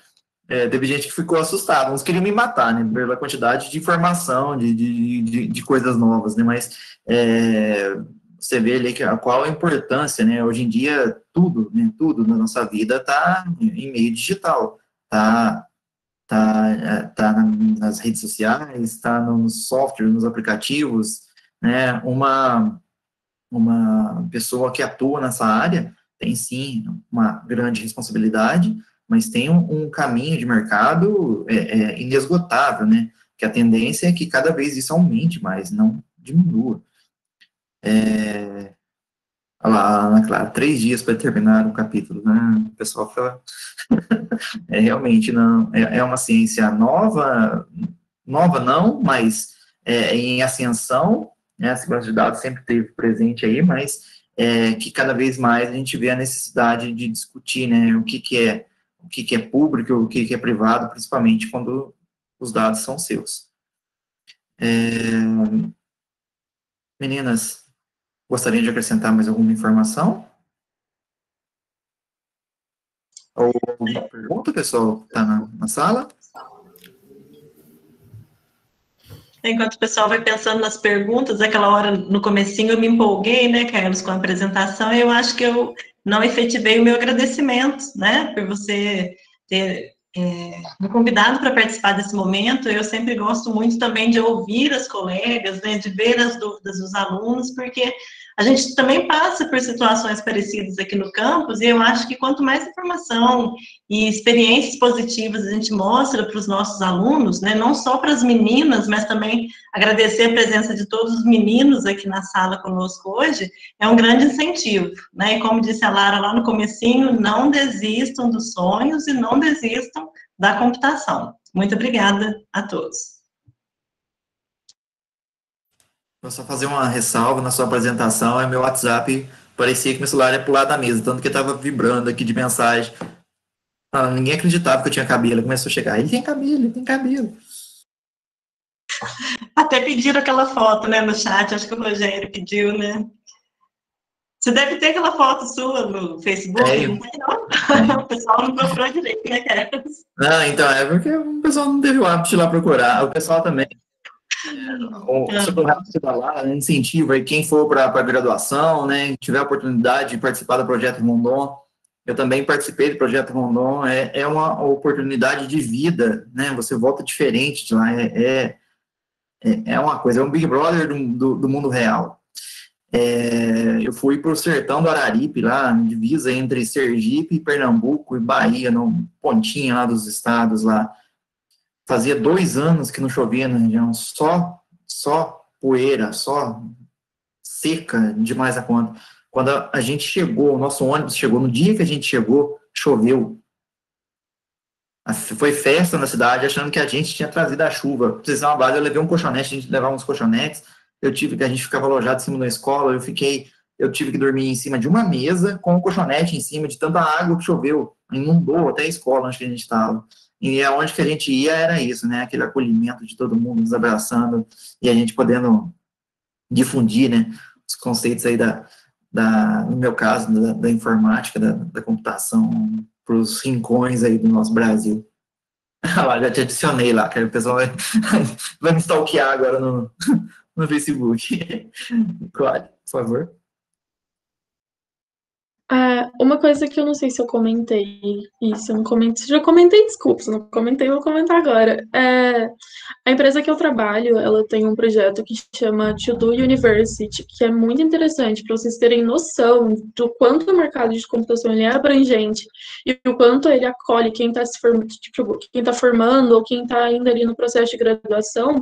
Teve gente que ficou assustada, uns queriam me matar, né, pela quantidade de informação, de coisas novas, né, mas você vê ali qual a importância, né, hoje em dia tudo, né, tudo na nossa vida está em meio digital, tá nas redes sociais, está nos softwares, nos aplicativos, né, uma pessoa que atua nessa área tem, sim, uma grande responsabilidade, mas tem um caminho de mercado inesgotável, né, que a tendência é que cada vez isso aumente mais, não diminua. Olha lá, Ana Clara, 3 dias para terminar um capítulo, né, o pessoal fala... realmente não, é uma ciência nova não, mas em ascensão, né, a segurança de dados sempre esteve presente aí, mas que cada vez mais a gente vê a necessidade de discutir, né, o que é público, o que é privado, principalmente quando os dados são seus. Meninas, gostariam de acrescentar mais alguma informação? Ou alguma pergunta, pessoal, está na sala? Enquanto o pessoal vai pensando nas perguntas, aquela hora no comecinho eu me empolguei, né, Carlos, com a apresentação, e eu acho que eu não efetivei o meu agradecimento, né, por você ter me convidado para participar desse momento. Eu sempre gosto muito também de ouvir as colegas, né, de ver as dúvidas dos alunos, porque a gente também passa por situações parecidas aqui no campus, e eu acho que quanto mais informação e experiências positivas a gente mostra para os nossos alunos, né, não só para as meninas, mas também agradecer a presença de todos os meninos aqui na sala conosco hoje, é um grande incentivo, né, e como disse a Lara lá no comecinho, não desistam dos sonhos e não desistam da computação. Muito obrigada a todos. Vou só fazer uma ressalva na sua apresentação, meu WhatsApp parecia que meu celular ia pular da mesa, tanto que estava vibrando aqui de mensagem. Ninguém acreditava que eu tinha cabelo, começou a chegar, ele tem cabelo. Até pediram aquela foto, né, no chat, acho que o Rogério pediu, né? Você deve ter aquela foto sua no Facebook, não tem, não? O pessoal não procurou direito, né, Carlos? Não, então, é porque o pessoal não teve o hábito de ir lá procurar, o pessoal também. Sobre o rápido da Lara, incentivo aí quem for para a graduação, né, tiver a oportunidade de participar do Projeto Rondon. Eu também participei do Projeto Rondon, é uma oportunidade de vida, né, você volta diferente de lá, é uma coisa, é um Big Brother do mundo real. Eu fui para o sertão do Araripe, lá, divisa entre Sergipe, Pernambuco e Bahia, no pontinho lá dos estados lá. Fazia 2 anos que não chovia na região, só poeira, só seca demais a conta. Quando a gente chegou, o nosso ônibus chegou, no dia que a gente chegou, choveu. Foi festa na cidade, achando que a gente tinha trazido a chuva. Pra vocês terem uma base, eu levei um colchonete, a gente levava uns colchonetes, a gente ficava alojado em cima da escola, eu tive que dormir em cima de uma mesa, com um colchonete em cima, de tanta água que choveu, inundou até a escola onde a gente estava. E aonde que a gente ia era isso, né, aquele acolhimento de todo mundo nos abraçando, e a gente podendo difundir, né, os conceitos aí no meu caso, da informática, da computação, para os rincões aí do nosso Brasil. Já te adicionei lá, que o pessoal vai me stalkear agora no Facebook. Claro, por favor. Uma coisa que eu não sei se eu comentei, e se eu não comentei, se eu já comentei, desculpa, se eu não comentei, eu vou comentar agora. A empresa que eu trabalho, ela tem um projeto que chama To Do University, que é muito interessante para vocês terem noção do quanto o mercado de computação ele é abrangente e o quanto ele acolhe quem está se formando, tipo, quem está formando ou quem está ainda ali no processo de graduação.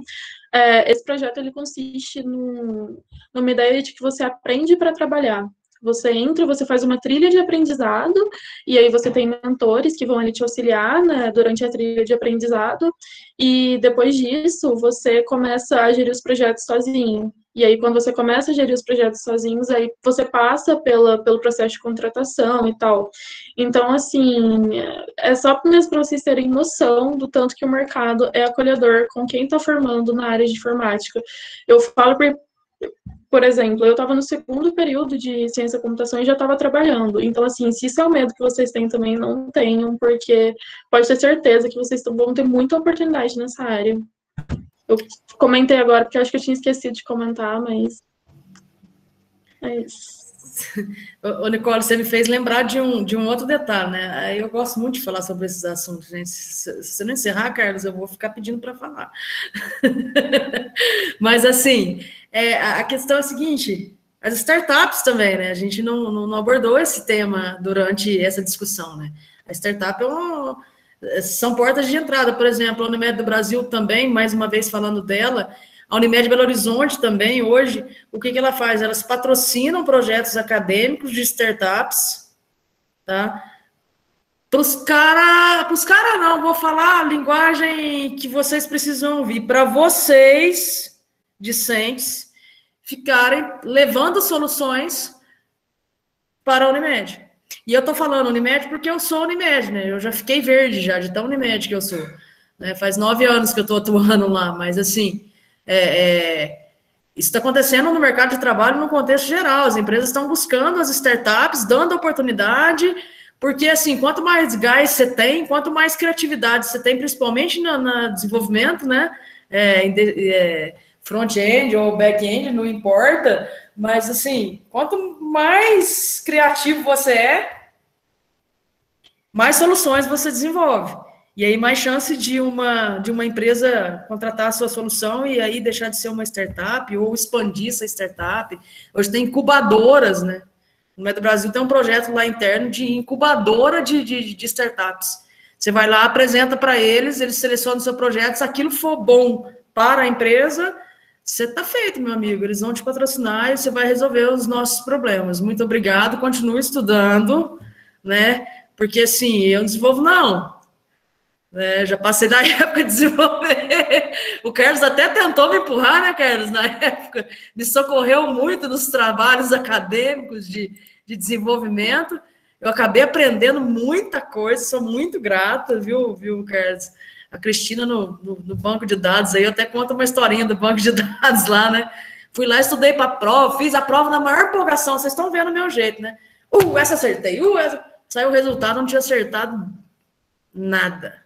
Esse projeto ele consiste numa ideia de que você aprende para trabalhar. Você entra, você faz uma trilha de aprendizado, e aí você tem mentores que vão ali te auxiliar, né, durante a trilha de aprendizado, e depois disso, você começa a gerir os projetos sozinho. E aí, quando você começa a gerir os projetos sozinhos, aí você passa pelo processo de contratação e tal. Então, assim, é só mesmo para vocês terem noção do tanto que o mercado é acolhedor com quem está formando na área de informática. Eu falo por exemplo, eu estava no segundo período de ciência da computação e já estava trabalhando. Então, assim, se isso é o medo que vocês têm também, não tenham, porque pode ter certeza que vocês vão ter muita oportunidade nessa área. Eu comentei agora, porque eu acho que eu tinha esquecido de comentar, mas é isso. Ô, Nicole, você me fez lembrar de um outro detalhe, né? Eu gosto muito de falar sobre esses assuntos, gente. Se você não encerrar, Carlos, eu vou ficar pedindo para falar. Mas, assim, a questão é a seguinte, as startups também, né? A gente não abordou esse tema durante essa discussão, né? A startup são portas de entrada, por exemplo, a Unimed do Brasil também, mais uma vez falando dela, a Unimed Belo Horizonte também, hoje, o que ela faz? Elas patrocinam projetos acadêmicos de startups, tá? Para os caras não, vou falar a linguagem que vocês precisam ouvir, para vocês, discentes, ficarem levando soluções para a Unimed. E eu estou falando Unimed porque eu sou Unimed, né? Eu já fiquei verde já, de tão Unimed que eu sou. Né? Faz 9 anos que eu estou atuando lá, mas assim... isso está acontecendo no mercado de trabalho no contexto geral, as empresas estão buscando as startups, dando oportunidade, porque assim, quanto mais gás você tem, quanto mais criatividade você tem, principalmente no desenvolvimento, né, front-end ou back-end, não importa, mas assim, quanto mais criativo você mais soluções você desenvolve. E aí, mais chance de uma empresa contratar a sua solução e aí deixar de ser uma startup ou expandir essa startup. Hoje tem incubadoras, né? No Med Brasil tem um projeto lá interno de incubadora de startups. Você vai lá, apresenta para eles selecionam o seu projeto. Se aquilo for bom para a empresa, você está feito, meu amigo. Eles vão te patrocinar e você vai resolver os nossos problemas. Muito obrigado, continue estudando, né? Porque, assim, eu não desenvolvo, não. Já passei da época de desenvolver. O Carlos até tentou me empurrar, né, Carlos? Na época, me socorreu muito nos trabalhos acadêmicos de desenvolvimento. Eu acabei aprendendo muita coisa, sou muito grata, viu, Carlos? A Cristina no banco de dados, aí eu até conto uma historinha do banco de dados lá, né? Fui lá, estudei para a prova, fiz a prova na maior empolgação, vocês estão vendo o meu jeito, né? Essa acertei, essa... Saiu o resultado, não tinha acertado nada.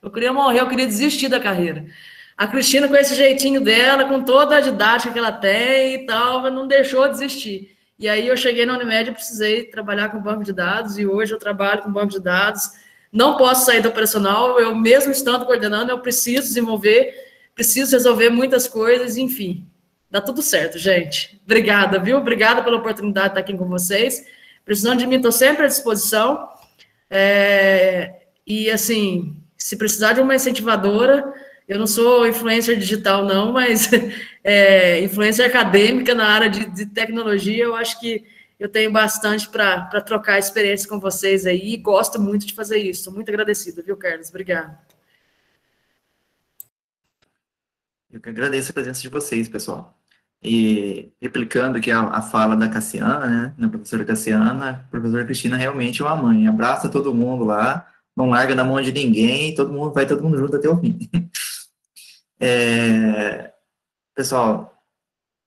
Eu queria morrer, eu queria desistir da carreira. A Cristina, com esse jeitinho dela, com toda a didática que ela tem e tal, não deixou eu desistir. E aí eu cheguei na Unimed e precisei trabalhar com banco de dados, e hoje eu trabalho com banco de dados. Não posso sair do operacional, eu mesmo estando coordenando, eu preciso desenvolver, preciso resolver muitas coisas, enfim. Dá tudo certo, gente. Obrigada, viu? Obrigada pela oportunidade de estar aqui com vocês. Precisando de mim, estou sempre à disposição. E, assim, se precisar de uma incentivadora, eu não sou influencer digital, não, mas influencer acadêmica na área de tecnologia, eu acho que eu tenho bastante para trocar experiência com vocês aí, e gosto muito de fazer isso. Estou muito agradecida, viu, Carlos? Obrigada. Eu que agradeço a presença de vocês, pessoal. E replicando aqui a fala da Cassiana, né, da professora Cassiana, a professora Cristina realmente é uma mãe, abraça todo mundo lá, não larga na mão de ninguém, vai todo mundo junto até o fim. Pessoal,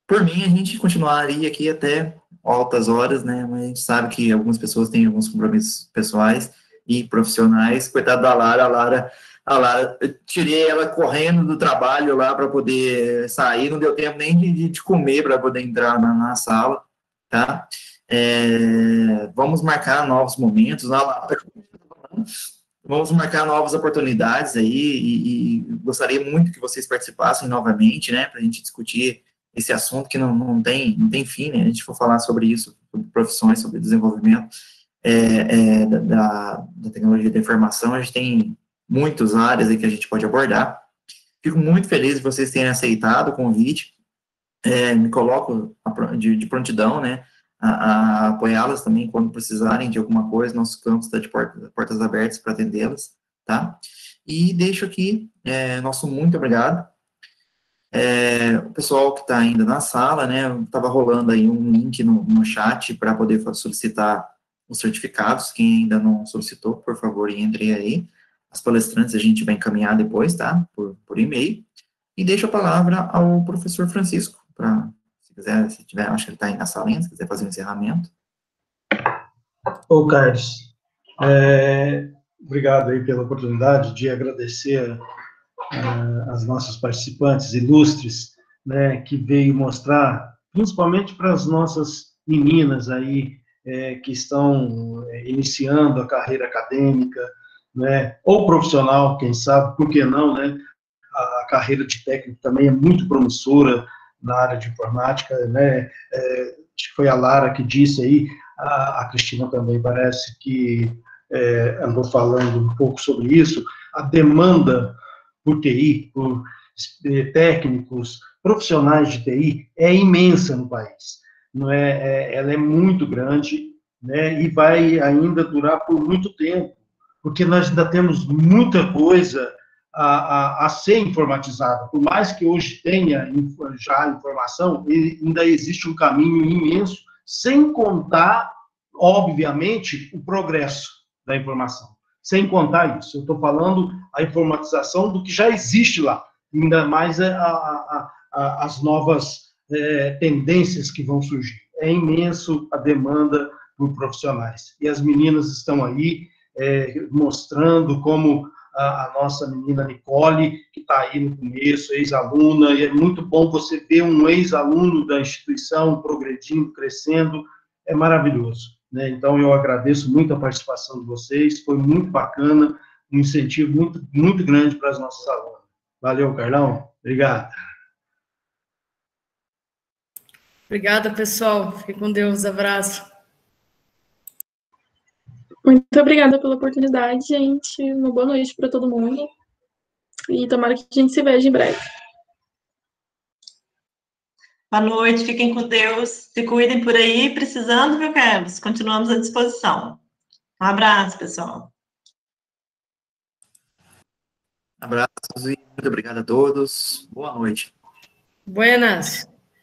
por mim, a gente continuaria aqui até altas horas, né, mas a gente sabe que algumas pessoas têm alguns compromissos pessoais e profissionais. Coitada da Lara, eu tirei ela correndo do trabalho lá para poder sair, não deu tempo nem de comer para poder entrar na sala, tá? Vamos marcar novos momentos, vamos marcar novas oportunidades aí, e gostaria muito que vocês participassem novamente, né, para a gente discutir esse assunto que não tem fim, né, a gente for falar sobre isso, sobre profissões, sobre desenvolvimento da tecnologia da informação. A gente tem muitas áreas aí que a gente pode abordar. Fico muito feliz de vocês terem aceitado o convite, me coloco de prontidão, né, a apoiá-las também quando precisarem de alguma coisa. Nosso campus está de portas abertas para atendê-las, tá? E deixo aqui nosso muito obrigado. O pessoal que está ainda na sala, né, estava rolando aí um link no chat para poder solicitar os certificados. Quem ainda não solicitou, por favor, entre aí. As palestrantes a gente vai encaminhar depois, tá? Por e-mail. E deixo a palavra ao professor Francisco, para, se quiser, se tiver, acho que ele está aí na salinha, se quiser fazer um encerramento. Ô, Carlos, obrigado aí pela oportunidade de agradecer as nossas participantes ilustres, né, que veio mostrar, principalmente para as nossas meninas aí, que estão iniciando a carreira acadêmica, né, ou profissional, quem sabe, por que não, né? A carreira de técnico também é muito promissora na área de informática, né? Acho que foi a Lara que disse aí, a Cristina também parece que andou falando um pouco sobre isso. A demanda por TI, por técnicos, profissionais de TI, é imensa no país. Não ela é muito grande, né? E vai ainda durar por muito tempo, porque nós ainda temos muita coisa a ser informatizada. Por mais que hoje tenha já informação, ainda existe um caminho imenso, sem contar, obviamente, o progresso da informação. Sem contar isso. Eu estou falando a informatização do que já existe lá, ainda mais as novas tendências que vão surgir. É imenso a demanda por profissionais. E as meninas estão aí mostrando como a nossa menina Nicole, que está aí no começo, ex-aluna, e é muito bom você ver um ex-aluno da instituição progredindo, crescendo, é maravilhoso, né? Então, eu agradeço muito a participação de vocês, foi muito bacana, um incentivo muito, muito grande para as nossas alunas. Valeu, Carlão, obrigado. Obrigada, pessoal, fique com Deus, abraço. Muito obrigada pela oportunidade, gente. Uma boa noite para todo mundo. E tomara que a gente se veja em breve. Boa noite, fiquem com Deus. Se cuidem por aí. Precisando, viu, Carlos? Continuamos à disposição. Um abraço, pessoal. Abraços e muito obrigado a todos. Boa noite. Buenas.